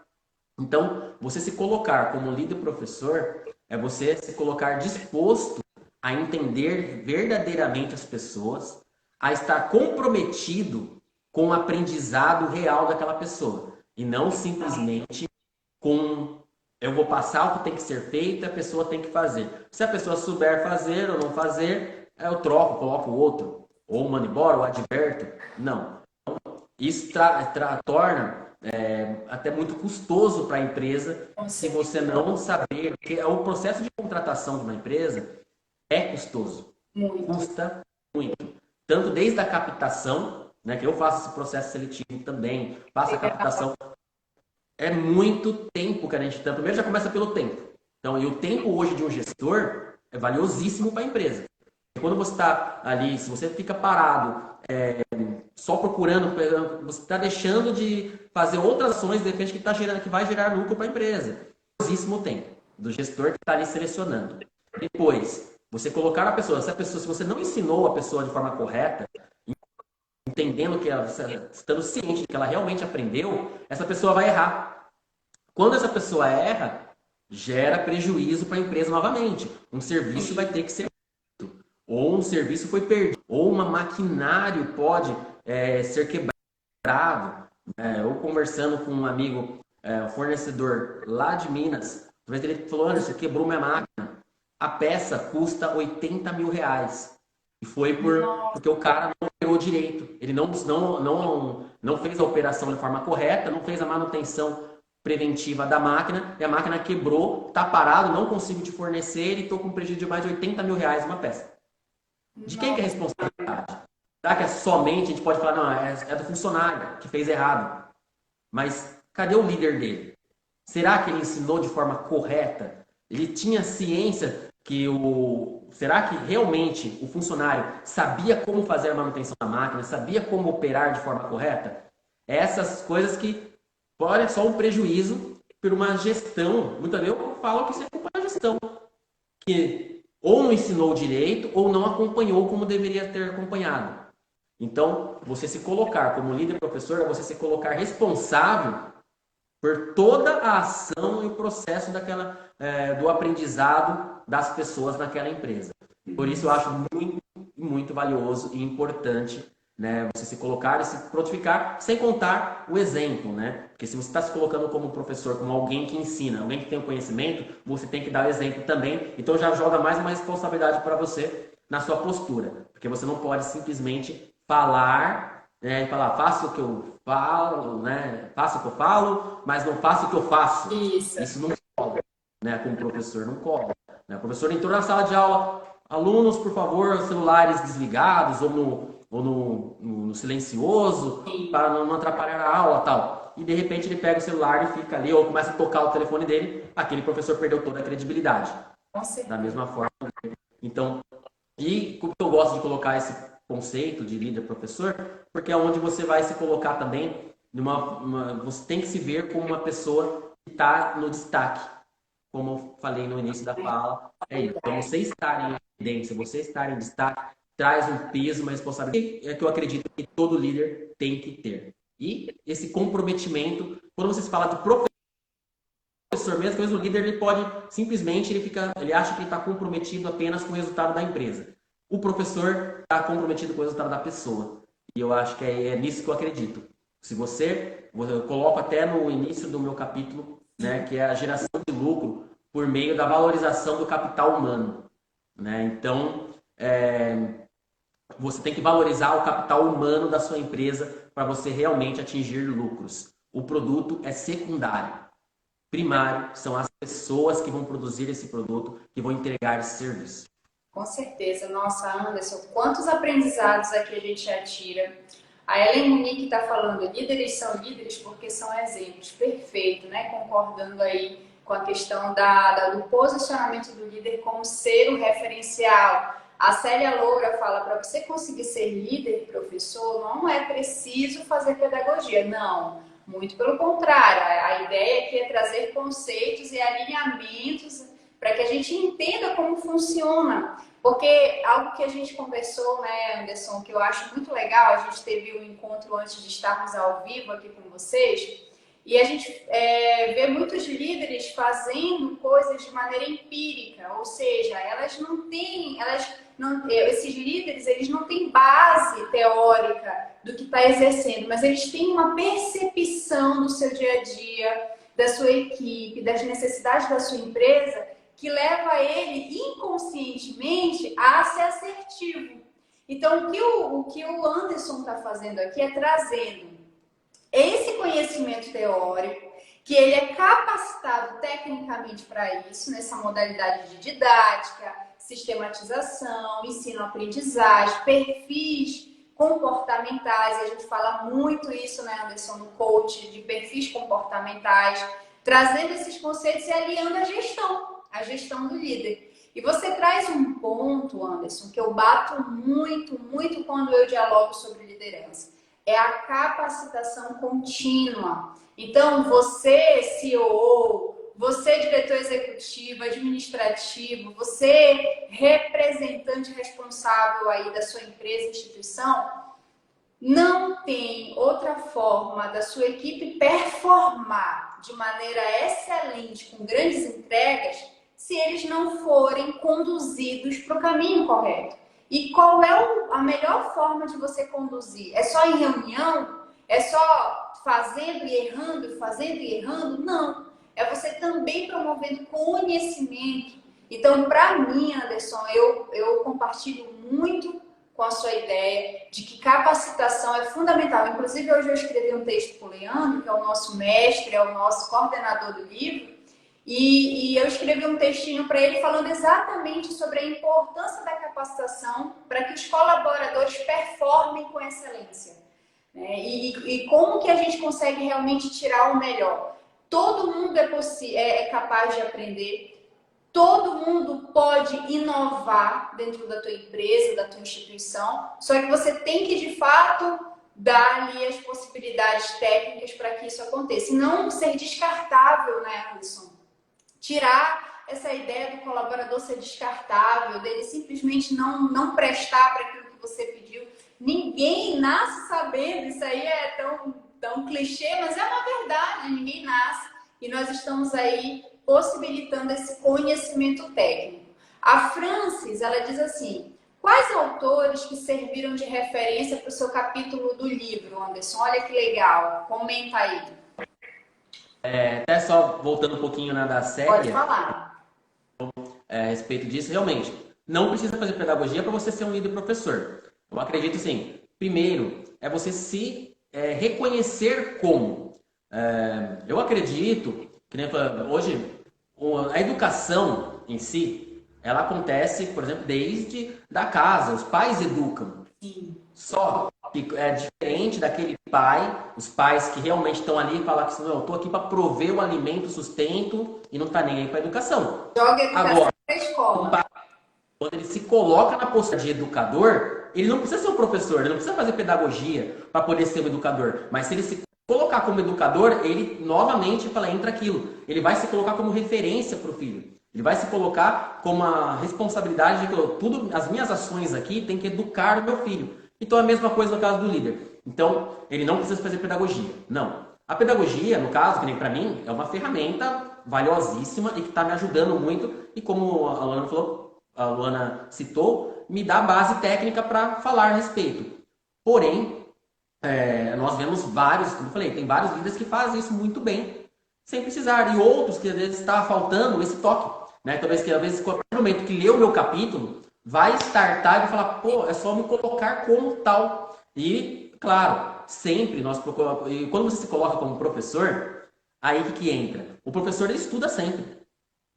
Então, você se colocar como líder professor é você se colocar disposto a entender verdadeiramente as pessoas, a estar comprometido com o aprendizado real daquela pessoa. E não simplesmente com eu vou passar o que tem que ser feito, a pessoa tem que fazer. Se a pessoa souber fazer ou não fazer, eu troco, coloco outro. Ou mando embora, ou adverto. Não. Isso torna até muito custoso para a empresa se você não saber. Porque o processo de contratação de uma empresa é custoso. Muito. Custa muito. Tanto desde a captação, né, que eu faço esse processo seletivo também, faço a captação. É muito tempo que a gente tem. Primeiro já começa pelo tempo. Então, e o tempo hoje de um gestor é valiosíssimo para a empresa. Quando você está ali, se você fica parado, só procurando, você está deixando de fazer outras ações de repente que vai gerar lucro para a empresa. Valiosíssimo tempo do gestor que está ali selecionando. Depois, você colocar a pessoa, se você não ensinou a pessoa de forma correta, entendendo que ela, estando ciente de que ela realmente aprendeu, essa pessoa vai errar. Quando essa pessoa erra, gera prejuízo para a empresa novamente. Um serviço vai ter que ser feito, ou um serviço foi perdido, ou um maquinário pode ser quebrado. Eu conversando com um amigo, fornecedor lá de Minas, ele falou, Anderson, quebrou minha máquina. A peça custa R$ 80.000. E foi porque o cara não operou direito. Ele não fez a operação de forma correta, não fez a manutenção preventiva da máquina, e a máquina quebrou, está parado, não consigo te fornecer e estou com prejuízo de mais de R$ 80.000 uma peça. De quem que é a responsabilidade? Será que somente a gente pode falar, não, é do funcionário que fez errado? Mas cadê o líder dele? Será que ele ensinou de forma correta? Ele tinha ciência Será que realmente o funcionário sabia como fazer a manutenção da máquina, sabia como operar de forma correta? Essas coisas que podem só um prejuízo por uma gestão. Muitas vezes eu falo que isso é culpa da gestão, que ou não ensinou direito ou não acompanhou como deveria ter acompanhado. Então, você se colocar como líder professor é você se colocar responsável por toda a ação e o processo do aprendizado das pessoas naquela empresa. Por isso eu acho muito, muito valioso e importante, né, você se colocar e se prontificar, sem contar o exemplo, né? Porque se você está se colocando como professor, como alguém que ensina, alguém que tem o conhecimento, você tem que dar o exemplo também. Então já joga mais uma responsabilidade para você na sua postura, porque você não pode simplesmente falar, né, e falar, faça o que eu falo, né? Faça o que eu falo, mas não faça o que eu faço. Isso não cola, né? Como professor não cola. Né? O professor entrou na sala de aula, alunos, por favor, celulares desligados ou no silencioso, para não atrapalhar a aula, tal. E de repente ele pega o celular e fica ali, ou começa a tocar o telefone dele, aquele professor perdeu toda a credibilidade. Da mesma forma. Então, e como eu gosto de colocar esse conceito de líder professor, porque é onde você vai se colocar também você tem que se ver como uma pessoa que está no destaque, como eu falei no início da fala, é isso. Então você estar em evidência, você estar em destaque, traz um peso, uma responsabilidade que eu acredito que todo líder tem que ter. E esse comprometimento, quando você fala de professor mesmo, o líder ele pode simplesmente ele acha que ele está comprometido apenas com o resultado da empresa. O professor está comprometido com o resultado da pessoa. E eu acho que é nisso que eu acredito. Se eu coloco até no início do meu capítulo, né, que é a geração de lucro por meio da valorização do capital humano. Né? Então, você tem que valorizar o capital humano da sua empresa para você realmente atingir lucros. O produto é secundário. Primário são as pessoas que vão produzir esse produto, que vão entregar esse serviço. Com certeza. Nossa, Anderson, quantos aprendizados aqui a gente já tira. A Ellen Munique está falando, líderes são líderes porque são exemplos. Perfeito, né? Concordando aí com a questão do posicionamento do líder como ser o referencial. A Célia Loura fala, para você conseguir ser líder, professor, não é preciso fazer pedagogia. Não, muito pelo contrário. A ideia aqui é trazer conceitos e alinhamentos para que a gente entenda como funciona. Porque algo que a gente conversou, né, Anderson, que eu acho muito legal, a gente teve um encontro antes de estarmos ao vivo aqui com vocês, e a gente vê muitos líderes fazendo coisas de maneira empírica, ou seja, esses líderes, eles não têm base teórica do que está exercendo, mas eles têm uma percepção do seu dia a dia, da sua equipe, das necessidades da sua empresa, que leva ele inconscientemente a ser assertivo. Então, o que o Anderson está fazendo aqui é trazendo esse conhecimento teórico, que ele é capacitado tecnicamente para isso, nessa modalidade de didática, sistematização, ensino-aprendizagem, perfis comportamentais, e a gente fala muito isso, né, Anderson, no coach, de perfis comportamentais, trazendo esses conceitos e aliando a gestão do líder. E você traz um ponto, Anderson, que eu bato muito, muito quando eu dialogo sobre liderança. É a capacitação contínua. Então, você, CEO, você, diretor executivo, administrativo, você, representante responsável aí da sua empresa, instituição, não tem outra forma da sua equipe performar de maneira excelente, com grandes entregas, se eles não forem conduzidos para o caminho correto. E qual é a melhor forma de você conduzir? É só em reunião? É só fazendo e errando, fazendo e errando? Não. É você também promovendo conhecimento. Então, para mim, Anderson, eu compartilho muito com a sua ideia de que capacitação é fundamental. Inclusive, hoje eu escrevi um texto com o Leandro, que é o nosso mestre, é o nosso coordenador do livro, e eu escrevi um textinho para ele falando exatamente sobre a importância da capacitação para que os colaboradores performem com excelência. Né? E como que a gente consegue realmente tirar o melhor. Todo mundo é capaz de aprender. Todo mundo pode inovar dentro da tua empresa, da tua instituição, só que você tem que, de fato, dar ali as possibilidades técnicas para que isso aconteça. E não ser descartável, né, Alisson? Tirar essa ideia do colaborador ser descartável, dele simplesmente não prestar para aquilo que você pediu. Ninguém nasce sabendo, isso aí é tão clichê, mas é uma verdade, ninguém nasce. E nós estamos aí possibilitando esse conhecimento técnico. A Francis, ela diz assim, quais autores que serviram de referência para o seu capítulo do livro, Anderson? Olha que legal, comenta aí. Até só voltando um pouquinho da série. Pode falar. A respeito disso, realmente, não precisa fazer pedagogia para você ser um líder professor. Eu acredito assim, primeiro, é você se reconhecer como. Eu acredito que hoje a educação em si, ela acontece, por exemplo, desde da casa, os pais educam. Sim. Só que é diferente daquele pai, os pais que realmente estão ali e falam que não, eu estou aqui para prover o alimento, o sustento e não está nem aí para a educação. Joga a educação Agora, para a escola. quando ele se coloca na postura de educador, ele não precisa ser um professor, ele não precisa fazer pedagogia para poder ser um educador. Mas se ele se colocar como educador, ele novamente entra aquilo. Ele vai se colocar como referência para o filho. Ele vai se colocar com uma responsabilidade de que as minhas ações aqui tem que educar o meu filho. Então é a mesma coisa no caso do líder. Então, ele não precisa fazer pedagogia. Não. A pedagogia, no caso, que nem para mim, é uma ferramenta valiosíssima e que está me ajudando muito. E como a Luana falou, a Luana citou, me dá base técnica para falar a respeito. Porém, nós vemos vários, como eu falei, tem vários líderes que fazem isso muito bem, sem precisar. E outros que às vezes está faltando esse toque. Né? Talvez que às vezes, a partir do momento que lê o meu capítulo, vai startar e vai falar, pô, é só me colocar como tal. E, claro, sempre nós procuramos. E quando você se coloca como professor, aí que entra? O professor ele estuda sempre.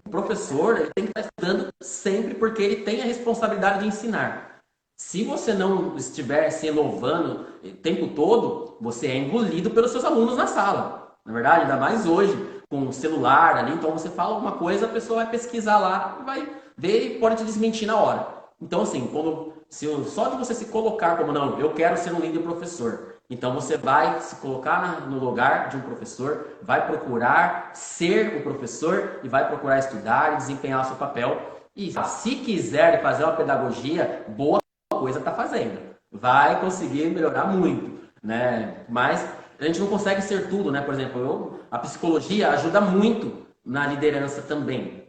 O professor ele tem que estar estudando sempre porque ele tem a responsabilidade de ensinar. Se você não estiver se inovando o tempo todo, você é engolido pelos seus alunos na sala. Na verdade, ainda mais hoje, com o celular ali, então você fala alguma coisa, a pessoa vai pesquisar lá, vai ver e pode te desmentir na hora. Então, assim, só de você se colocar como, não, eu quero ser um líder professor. Então, você vai se colocar no lugar de um professor, vai procurar ser o professor e vai procurar estudar e desempenhar o seu papel. E se quiser fazer uma pedagogia, boa coisa está fazendo. Vai conseguir melhorar muito, né? Mas a gente não consegue ser tudo, né? Por exemplo, a psicologia ajuda muito na liderança também,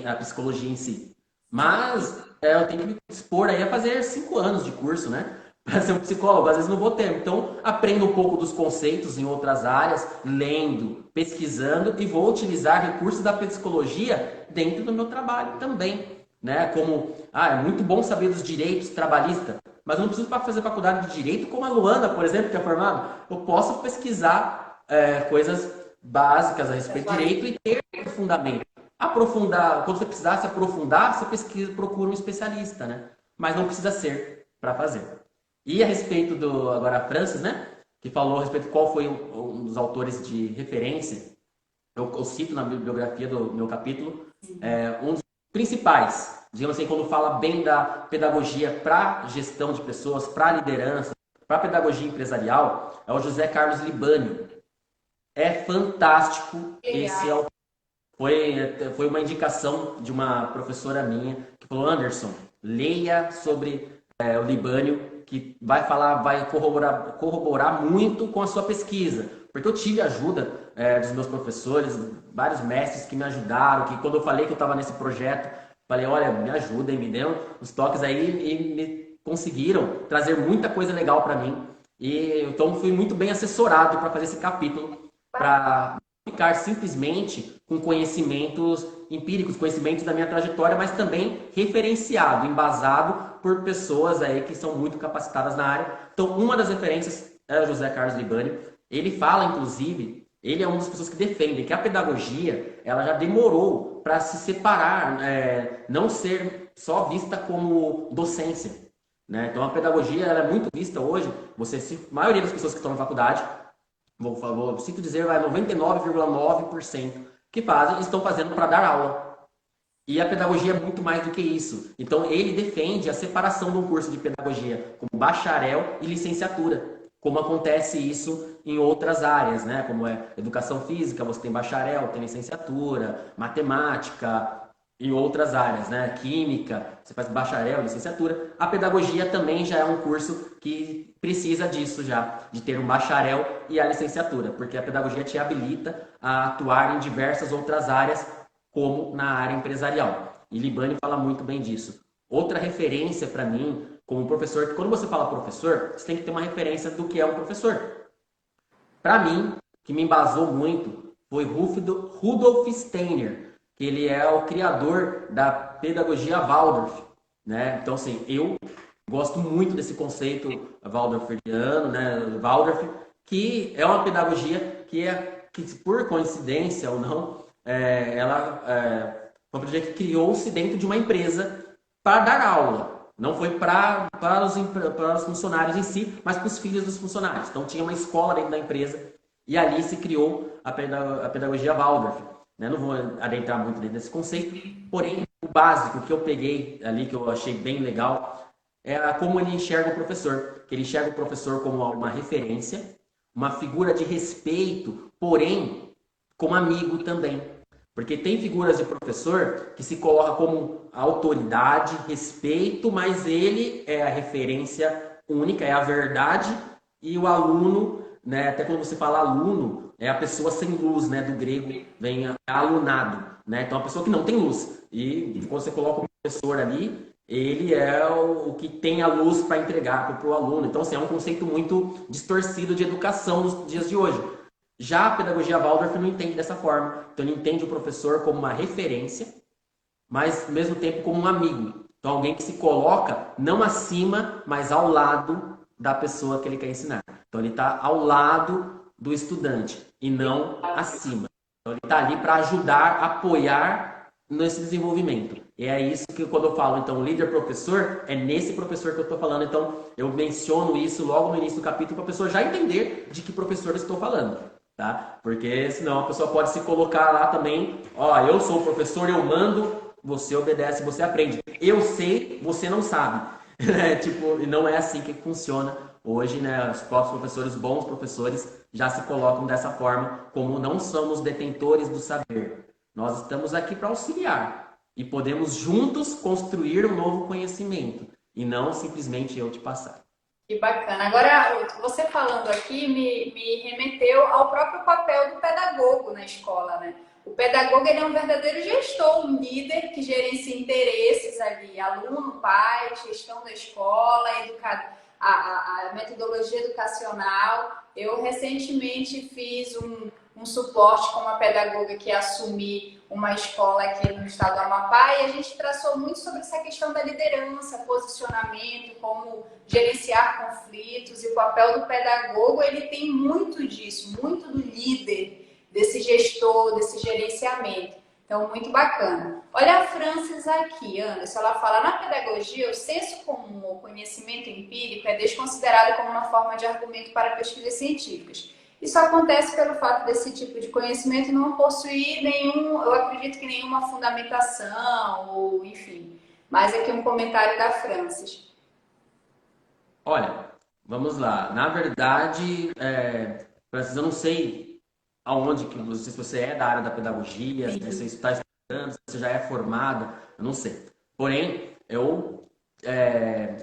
a psicologia em si. Mas eu tenho que me dispor aí a fazer 5 anos de curso, né? Para ser um psicólogo, às vezes não vou ter. Então, aprendo um pouco dos conceitos em outras áreas, lendo, pesquisando e vou utilizar recursos da psicologia dentro do meu trabalho também. Né? Como, é muito bom saber dos direitos trabalhistas, mas eu não preciso fazer faculdade de direito como a Luana, por exemplo, que é formada. Eu posso pesquisar coisas básicas a respeito de direito e ter fundamento. Aprofundar, quando você precisar se aprofundar, você pesquisa, procura um especialista, né? Mas não precisa ser para fazer. E a respeito agora a Francis, né? Que falou a respeito de qual foi um dos autores de referência, eu cito na bibliografia do meu capítulo, um dos principais, digamos assim, quando fala bem da pedagogia para gestão de pessoas, para liderança, para pedagogia empresarial, é o José Carlos Libânio. É fantástico esse autor. Foi uma indicação de uma professora minha que falou, Anderson, leia sobre o Libânio, que vai corroborar muito com a sua pesquisa. Porque eu tive ajuda dos meus professores, vários mestres que me ajudaram, que quando eu falei que eu estava nesse projeto, falei, olha, me ajudem, me dêem os toques aí e me conseguiram trazer muita coisa legal para mim. E então fui muito bem assessorado para fazer esse capítulo, para ficar simplesmente com conhecimentos empíricos, conhecimentos da minha trajetória, mas também referenciado, embasado por pessoas aí que são muito capacitadas na área. Então, uma das referências é o José Carlos Libânio. Ele fala, inclusive, ele é uma das pessoas que defende que a pedagogia ela já demorou para se separar, não ser só vista como docência. Né? Então, a pedagogia ela é muito vista hoje, a maioria das pessoas que estão na faculdade, sinto dizer, 99,9% que estão fazendo para dar aula. E a pedagogia é muito mais do que isso. Então, ele defende a separação de um curso de pedagogia como bacharel e licenciatura, como acontece isso em outras áreas, né? Como é educação física, você tem bacharel, tem licenciatura, matemática e outras áreas, né? Química, você faz bacharel, licenciatura. A pedagogia também já é um curso que precisa disso já, de ter um bacharel e a licenciatura, porque a pedagogia te habilita a atuar em diversas outras áreas como na área empresarial. E Libani fala muito bem disso. Outra referência para mim, como professor, que quando você fala professor, você tem que ter uma referência do que é um professor. Para mim, que me embasou muito, foi Rudolf Steiner, que ele é o criador da pedagogia Waldorf, né? Então, assim, eu gosto muito desse conceito waldorfiano, né? Waldorf, que é uma pedagogia que por coincidência ou não, ela foi uma pedagogia que criou-se dentro de uma empresa para dar aula. Não foi para os funcionários em si, mas para os filhos dos funcionários. Então tinha uma escola dentro da empresa e ali se criou a pedagogia Waldorf. Né? Não vou adentrar muito dentro desse conceito, porém o básico que eu peguei ali, que eu achei bem legal, é como ele enxerga o professor. Que ele enxerga o professor como uma referência, uma figura de respeito, porém como amigo também. Porque tem figuras de professor que se coloca como autoridade, respeito, mas ele é a referência única, é a verdade, e o aluno, né, até quando você fala aluno, é a pessoa sem luz, né, do grego vem alunado, né? Então a pessoa que não tem luz. E quando você coloca o professor ali, ele é o que tem a luz para entregar para o aluno. Então, assim, é um conceito muito distorcido de educação nos dias de hoje. Já a pedagogia Waldorf não entende dessa forma. Então, ele entende o professor como uma referência, mas, ao mesmo tempo, como um amigo. Então, alguém que se coloca não acima, mas ao lado da pessoa que ele quer ensinar. Então, ele está ao lado do estudante e não acima. Então, ele está ali para ajudar, apoiar nesse desenvolvimento. E é isso que, quando eu falo, então, líder professor, é nesse professor que eu estou falando. Então, eu menciono isso logo no início do capítulo para a pessoa já entender de que professor eu estou falando. Tá? Porque senão a pessoa pode se colocar lá também, ó, eu sou o professor, eu mando, você obedece, você aprende. Eu sei, você não sabe. Tipo, e não é assim que funciona hoje, né? Os próprios professores, bons professores, já se colocam dessa forma, como não somos detentores do saber. Nós estamos aqui para auxiliar e podemos juntos construir um novo conhecimento e não simplesmente eu te passar. Que bacana. Agora, você falando aqui me remeteu ao próprio papel do pedagogo na escola, né? O pedagogo ele é um verdadeiro gestor, um líder que gerencia interesses ali, aluno, pai, gestão da escola, a metodologia educacional. Eu recentemente fiz um suporte com uma pedagoga que assumi uma escola aqui no estado do Amapá e a gente traçou muito sobre essa questão da liderança, posicionamento, como gerenciar conflitos, e o papel do pedagogo ele tem muito disso, muito do líder, desse gestor, desse gerenciamento. Então, muito bacana. Olha a Frances aqui, Anderson, ela fala, na pedagogia, o senso comum ou conhecimento empírico é desconsiderado como uma forma de argumento para pesquisas científicas. Isso acontece pelo fato desse tipo de conhecimento não possuir eu acredito que nenhuma fundamentação, ou enfim. Mas aqui um comentário da Frances. Olha, vamos lá. Na verdade, Francis, eu não sei aonde que você, se você é da área da pedagogia, se você está estudando, se você já é formada, eu não sei. Porém, eu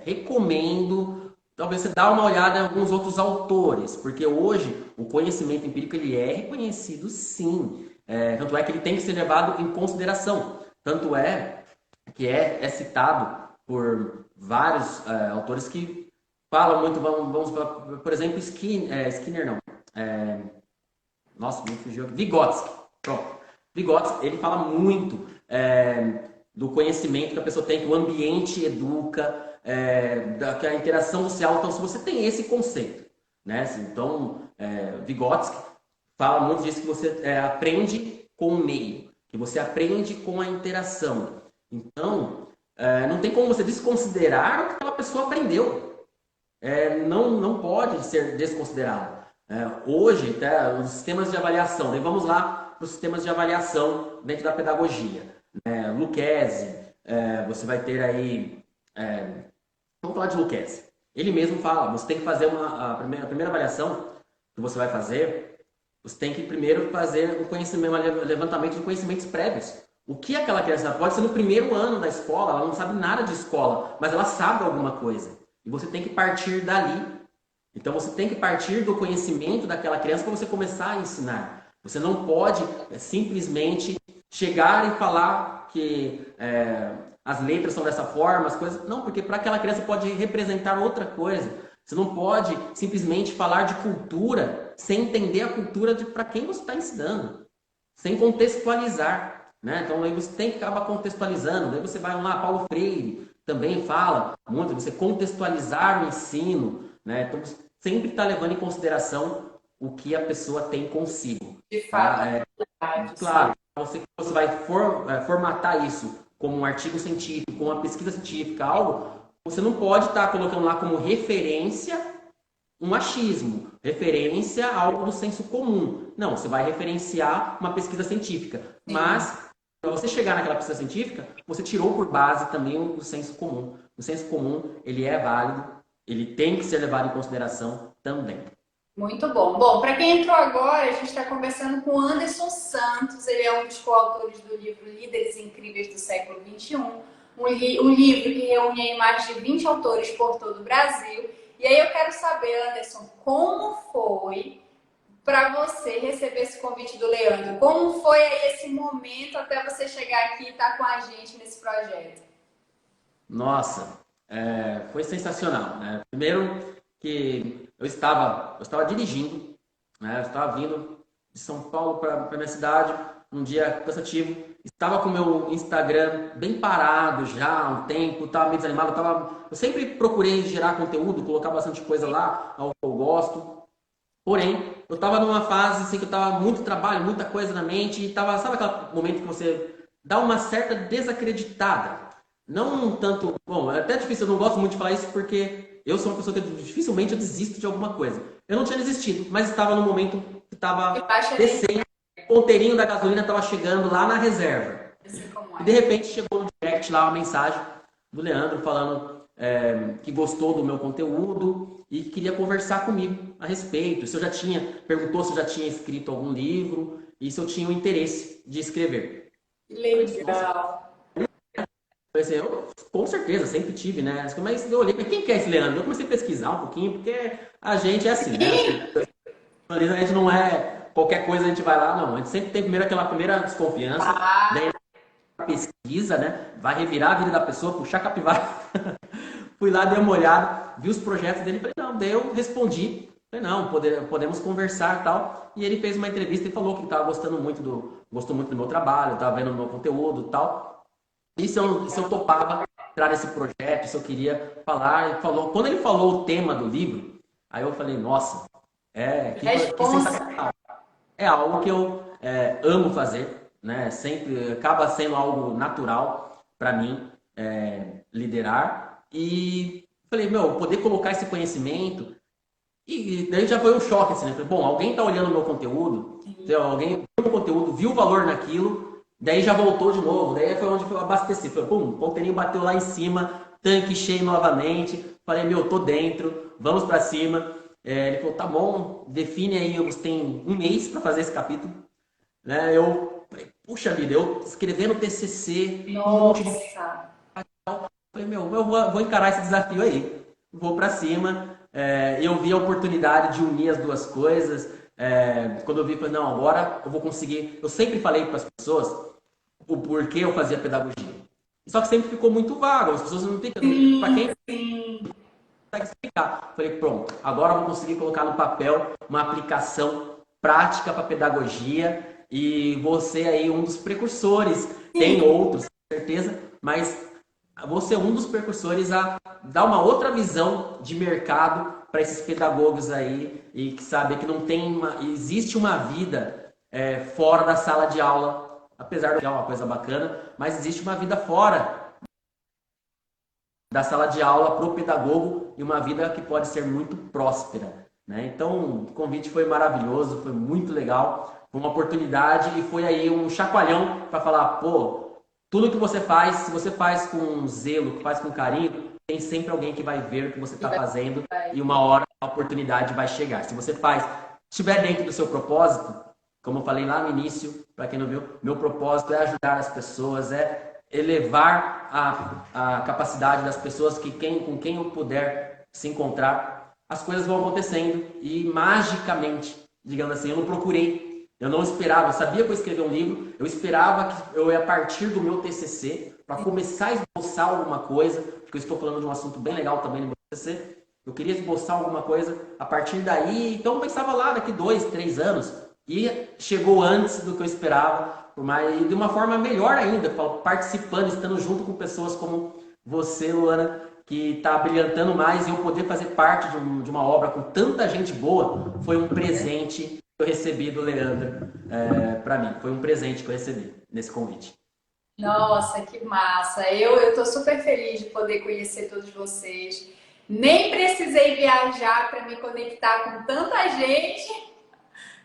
recomendo talvez você dá uma olhada em alguns outros autores, porque hoje o conhecimento empírico ele é reconhecido sim. Tanto é que ele tem que ser levado em consideração. Tanto é que é citado por vários autores que falam muito, vamos por exemplo, Skinner não. Nossa, me fugiu aqui. Vygotsky. Pronto. Vygotsky, ele fala muito do conhecimento que a pessoa tem, que o ambiente educa, que a interação social. Então, se você tem esse conceito, né? Então, Vygotsky fala muito disso, que você aprende com o meio, que você aprende com a interação. Então, não tem como você desconsiderar o que aquela pessoa aprendeu. Não pode ser desconsiderado. Hoje, os sistemas de avaliação, vamos lá para os sistemas de avaliação dentro da pedagogia. Lucchesi, você vai ter aí... vamos falar de Lucchesi. Ele mesmo fala, você tem que fazer a primeira avaliação que você vai fazer, você tem que primeiro fazer um levantamento de conhecimentos prévios. O que aquela criança pode ser no primeiro ano da escola, ela não sabe nada de escola, mas ela sabe alguma coisa. E você tem que partir dali. Então você tem que partir do conhecimento daquela criança para você começar a ensinar. Você não pode simplesmente chegar e falar que as letras são dessa forma, as coisas. Não, porque para aquela criança pode representar outra coisa. Você não pode simplesmente falar de cultura sem entender a cultura para quem você está ensinando, sem contextualizar. Né? Então aí você tem que acabar contextualizando. Daí você vai lá, Paulo Freire também fala muito de você contextualizar o ensino. Né? Então você sempre está levando em consideração o que a pessoa tem consigo. De fato, claro, você vai formatar isso como um artigo científico, como uma pesquisa científica, algo, você não pode estar colocando lá como referência um achismo, referência a algo do senso comum. Não, você vai referenciar uma pesquisa científica. Mas, para você chegar naquela pesquisa científica, você tirou por base também o senso comum. O senso comum, ele é válido, ele tem que ser levado em consideração também. Muito bom. Bom, para quem entrou agora, a gente está conversando com Anderson Santos. Ele é um dos coautores do livro Líderes Incríveis do Século XXI. Um livro que reúne aí mais de 20 autores por todo o Brasil. E aí eu quero saber, Anderson, como foi para você receber esse convite do Leandro? Como foi aí esse momento até você chegar aqui e estar com a gente nesse projeto? Nossa, foi sensacional, né? Primeiro que eu estava dirigindo, né? Eu estava vindo de São Paulo para minha cidade, um dia cansativo, estava com o meu Instagram bem parado já há um tempo, estava meio desanimado, eu sempre procurei gerar conteúdo, colocar bastante coisa lá, ao que eu gosto. Porém, eu estava numa fase assim, que eu estava muito trabalho, muita coisa na mente, e estava, sabe aquele momento que você dá uma certa desacreditada? Não tanto, bom, é até difícil, eu não gosto muito de falar isso porque eu sou uma pessoa que dificilmente eu desisto de alguma coisa. Eu não tinha desistido, mas estava no momento que estava descendo, o ponteirinho da gasolina estava chegando lá na reserva. E de repente chegou no direct lá uma mensagem do Leandro falando que gostou do meu conteúdo e queria conversar comigo a respeito. Perguntou se eu já tinha escrito algum livro e se eu tinha o interesse de escrever. Legal. Assim, eu, com certeza, sempre tive, né? Mas eu olhei, quem que é esse Leandro? Eu comecei a pesquisar um pouquinho, porque a gente é assim, né? A gente não é qualquer coisa, a gente vai lá, não. A gente sempre tem primeiro aquela primeira desconfiança, daí a pesquisa, né? Vai revirar a vida da pessoa, puxar a capivara. Fui lá, dei uma olhada, vi os projetos dele, falei, não, daí eu respondi. Falei, não, podemos conversar e tal. E ele fez uma entrevista e falou que estava gostou muito do meu trabalho, estava vendo o meu conteúdo e tal. E se eu topava entrar nesse projeto, se eu queria falar, quando ele falou o tema do livro, aí eu falei, nossa, que sensacional. É algo que eu amo fazer, né? Sempre acaba sendo algo natural para mim liderar. E falei, poder colocar esse conhecimento. E daí já foi um choque, assim, né? Falei, bom, alguém está olhando o meu conteúdo, alguém viu o meu conteúdo, viu o valor naquilo. Daí já voltou de novo, daí foi onde eu abasteci. Falei, pum, o ponteirinho bateu lá em cima, tanque cheio novamente. Falei, tô dentro, vamos pra cima. Ele falou, tá bom, define aí, você tem um mês para fazer esse capítulo. Né? Eu falei, puxa vida, eu escrevendo TCC, Nossa. um monte de... Falei, eu vou encarar esse desafio aí. Vou pra cima. Eu vi a oportunidade de unir as duas coisas. Quando eu vi, falei, não, agora eu vou conseguir. Eu sempre falei para as pessoas o porquê eu fazia pedagogia. Só que sempre ficou muito vago, as pessoas não ficam. Para quem consegue explicar. Falei, pronto, agora eu vou conseguir colocar no papel uma aplicação prática para pedagogia e você aí um dos precursores. Tem outros, com certeza, mas você é um dos precursores a dar uma outra visão de mercado para esses pedagogos aí e que sabe que não tem existe uma vida fora da sala de aula, apesar de ser uma coisa bacana, mas existe uma vida fora da sala de aula para o pedagogo e uma vida que pode ser muito próspera, né? Então, o convite foi maravilhoso, foi muito legal, foi uma oportunidade e foi aí um chacoalhão para falar, pô, tudo que você faz, se você faz com zelo, que faz com carinho, tem sempre alguém que vai ver o que você está fazendo e uma hora a oportunidade vai chegar. Se você faz, estiver dentro do seu propósito, como eu falei lá no início, para quem não viu, meu propósito é ajudar as pessoas, é elevar a capacidade das pessoas com quem eu puder se encontrar, as coisas vão acontecendo e magicamente, digamos assim, eu não procurei, eu não esperava, eu sabia que eu escrever um livro, eu esperava que eu ia partir do meu TCC para começar a esboçar alguma coisa, porque eu estou falando de um assunto bem legal também no meu TCC, eu queria esboçar alguma coisa, a partir daí, então eu pensava lá, daqui 2, 3 anos, e chegou antes do que eu esperava, e de uma forma melhor ainda, participando, estando junto com pessoas como você, Luana, que está brilhantando mais, e eu poder fazer parte de uma obra com tanta gente boa, foi um presente que eu recebi do Leandro para mim. Foi um presente que eu recebi nesse convite. Nossa, que massa! Eu tô super feliz de poder conhecer todos vocês. Nem precisei viajar para me conectar com tanta gente.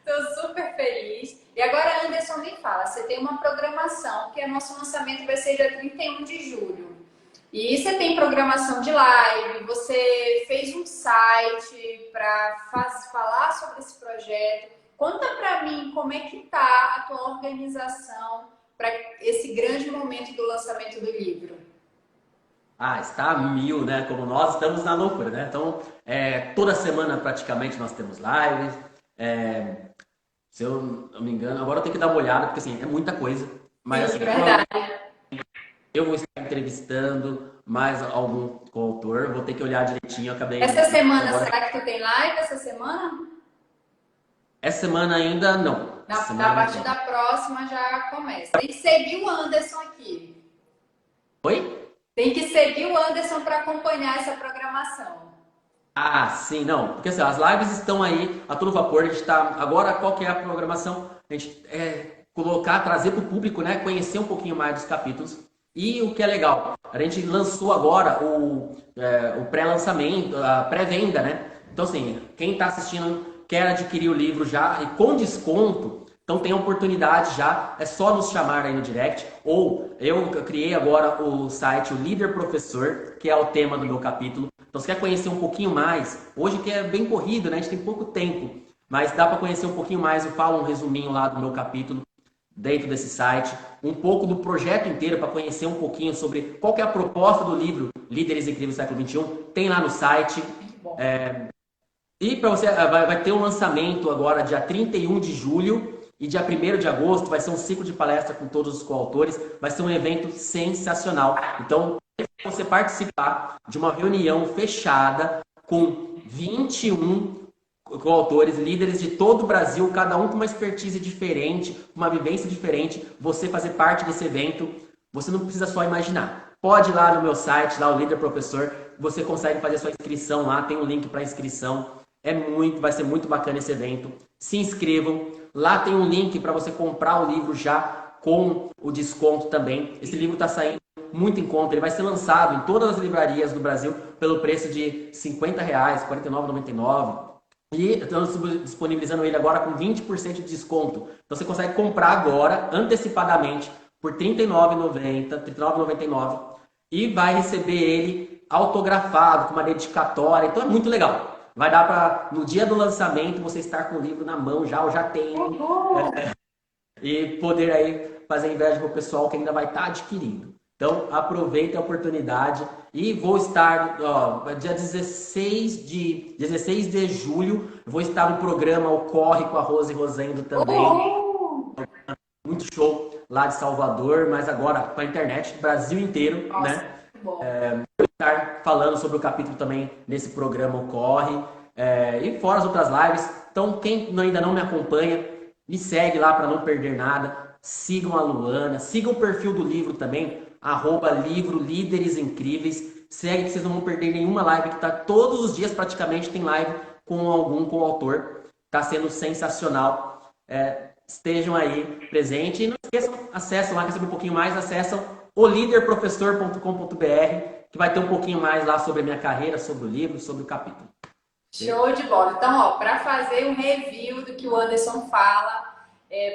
Estou super feliz. E agora, Anderson, me fala, você tem uma programação, que o nosso lançamento vai ser dia 31 de julho. E você tem programação de live, você fez um site para falar sobre esse projeto. Conta para mim como é que tá a tua organização para esse grande momento do lançamento do livro. Está a mil, né? Como nós estamos na loucura, né? Então, toda semana praticamente nós temos lives. Se eu não me engano, agora eu tenho que dar uma olhada, porque assim, é muita coisa. Mas Sim, assim, verdade. eu vou estar entrevistando mais algum coautor, vou ter que olhar direitinho. Essa semana, agora... será que tu tem live essa semana? Essa semana ainda não. Na partir da próxima já começa. Tem que seguir o Anderson aqui. Oi? Tem que seguir o Anderson para acompanhar essa programação. Sim, não. Porque assim, as lives estão aí a todo vapor. A gente tá. Agora, qual que é a programação? A gente trazer para o público, né? Conhecer um pouquinho mais dos capítulos. E o que é legal, a gente lançou agora o pré-lançamento, a pré-venda, né? Então, assim, quem está assistindo quer adquirir o livro já e com desconto, então tem a oportunidade já, é só nos chamar aí no direct, ou eu criei agora o site, o Líder Professor, que é o tema do meu capítulo. Então, se quer conhecer um pouquinho mais, hoje que é bem corrido, né? A gente tem pouco tempo, mas dá para conhecer um pouquinho mais, eu falo um resuminho lá do meu capítulo dentro desse site, um pouco do projeto inteiro para conhecer um pouquinho sobre qual que é a proposta do livro Líderes Incríveis do Século XXI, tem lá no site. E para você, vai ter um lançamento agora dia 31 de julho e dia 1º de agosto, vai ser um ciclo de palestra com todos os coautores, vai ser um evento sensacional. Então, você participar de uma reunião fechada com 21 coautores, líderes de todo o Brasil, cada um com uma expertise diferente, uma vivência diferente, você fazer parte desse evento, você não precisa só imaginar. Pode ir lá no meu site, lá o Líder Professor, você consegue fazer sua inscrição lá, tem um link para inscrição. Vai ser muito bacana esse evento. Se inscrevam. Lá tem um link para você comprar o livro já com o desconto também. Esse livro está saindo muito em conta. Ele vai ser lançado em todas as livrarias do Brasil pelo preço de R$50, R$ 49,99. E estamos disponibilizando ele agora com 20% de desconto. Então você consegue comprar agora, antecipadamente, por R$ 39,90, R$ 39,99. E vai receber ele autografado, com uma dedicatória. Então é muito legal. Vai dar para, no dia do lançamento, você estar com o livro na mão já, ou já tem. E poder aí fazer inveja para o pessoal que ainda vai estar adquirindo. Então, aproveite a oportunidade. E vou estar, dia 16 de julho, vou estar no programa O Corre com a Rose Rosendo também. Muito show lá de Salvador, mas agora com a internet, Brasil inteiro, nossa, né? Vou estar falando sobre o capítulo também nesse programa Ocorre, e fora as outras lives. Então, quem ainda não me acompanha, me segue lá para não perder nada. Sigam a Luana, sigam o perfil do livro também, @livro Líderes Incríveis. Segue que vocês não vão perder nenhuma live, que tá todos os dias praticamente tem live com algum coautor. Tá sendo sensacional. Estejam aí presentes. E não esqueçam, acessam lá, quer saber um pouquinho mais, acessam oliderprofessor.com.br, que vai ter um pouquinho mais lá sobre a minha carreira, sobre o livro, sobre o capítulo. Show de bola. Então, para fazer um review do que o Anderson fala,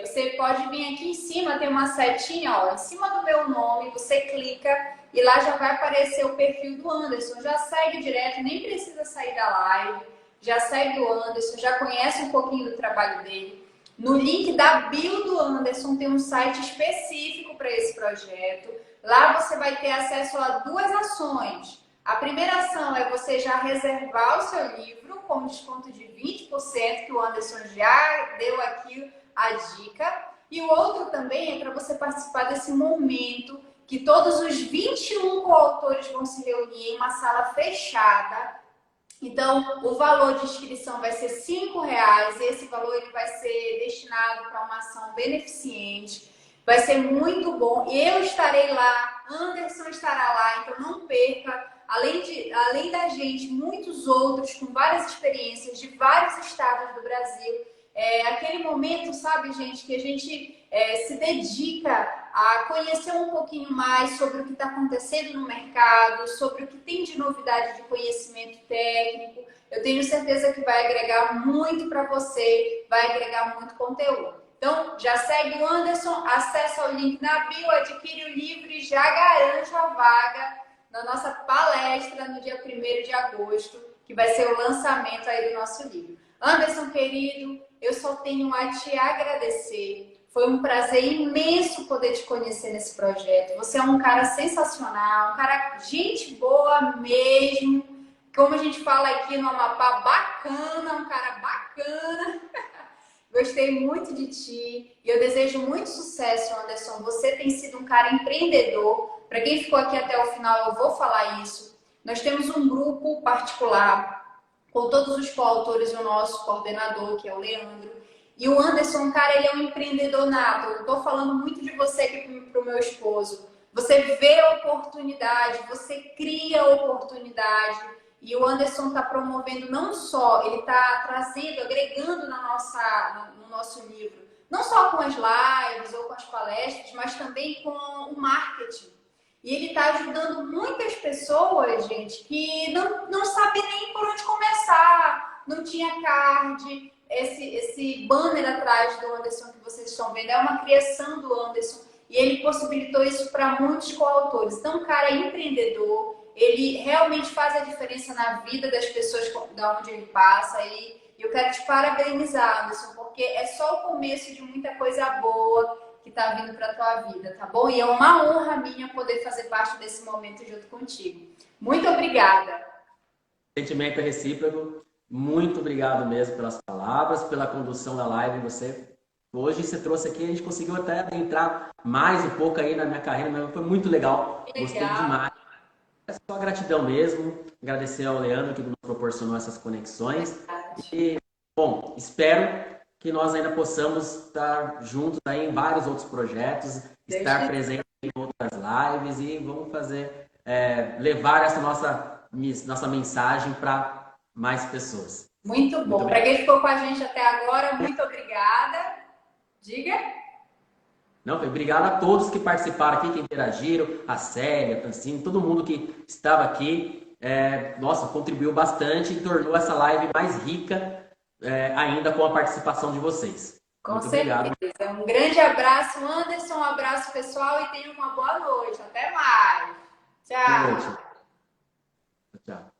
Você pode vir aqui em cima, tem uma setinha, ó, em cima do meu nome, você clica e lá já vai aparecer o perfil do Anderson. Já segue direto, nem precisa sair da live. Já segue o Anderson, já conhece um pouquinho do trabalho dele. No link da bio do Anderson tem um site específico para esse projeto. Lá você vai ter acesso a duas ações. A primeira ação é você já reservar o seu livro com desconto de 20%, que o Anderson já deu aqui a dica. E o outro também é para você participar desse momento que todos os 21 coautores vão se reunir em uma sala fechada. Então, o valor de inscrição vai ser R$ 5. Esse valor ele vai ser destinado para uma ação beneficente. Vai ser muito bom. Eu estarei lá, Anderson estará lá, então não perca. Além da gente, muitos outros com várias experiências de vários estados do Brasil. Aquele momento, sabe, gente, que a gente se dedica a conhecer um pouquinho mais sobre o que está acontecendo no mercado, sobre o que tem de novidade de conhecimento técnico. Eu tenho certeza que vai agregar muito para você, vai agregar muito conteúdo. Então, já segue o Anderson, acessa o link na bio, adquire o livro e já garante a vaga na nossa palestra no dia 1º de agosto, que vai ser o lançamento aí do nosso livro. Anderson, querido, eu só tenho a te agradecer. Foi um prazer imenso poder te conhecer nesse projeto. Você é um cara sensacional, um cara gente boa mesmo. Como a gente fala aqui no Amapá, bacana, um cara bacana. Gostei muito de ti e eu desejo muito sucesso, Anderson. Você tem sido um cara empreendedor. Para quem ficou aqui até o final, eu vou falar isso. Nós temos um grupo particular com todos os coautores e o nosso coordenador, que é o Leandro. E o Anderson, cara, ele é um empreendedor nato. Eu estou falando muito de você aqui para o meu esposo. Você vê oportunidade, você cria oportunidade. E o Anderson está promovendo não só, ele está trazendo, agregando no nosso livro, não só com as lives ou com as palestras, mas também com o marketing. E ele está ajudando muitas pessoas, gente, que não sabem nem por onde começar, não tinha card. Esse banner atrás do Anderson que vocês estão vendo é uma criação do Anderson e ele possibilitou isso para muitos coautores. Então, o cara é empreendedor, ele realmente faz a diferença na vida das pessoas da onde ele passa e eu quero te parabenizar, Anderson, porque é só o começo de muita coisa boa que está vindo para a tua vida, tá bom? E é uma honra minha poder fazer parte desse momento junto contigo. Muito obrigada. Sentimento é recíproco. Muito obrigado mesmo pelas palavras, pela condução da live. Hoje você trouxe aqui, a gente conseguiu até entrar mais um pouco aí na minha carreira, mas foi muito legal. Gostei demais. É só gratidão mesmo. Agradecer ao Leandro que nos proporcionou essas conexões. E, bom, espero que nós ainda possamos estar juntos aí em vários outros projetos, estar presentes em outras lives e vamos fazer, levar essa nossa mensagem para mais pessoas. Muito bom. Para quem ficou com a gente até agora, muito obrigada. Diga. Não, obrigado a todos que participaram aqui, que interagiram, a Célia, a Francine, todo mundo que estava aqui. Nossa, contribuiu bastante e tornou essa live mais rica ainda com a participação de vocês. Com certeza. Obrigado. Um grande abraço, Anderson. Um abraço, pessoal, e tenham uma boa noite. Até mais. Tchau. Boa noite. Tchau.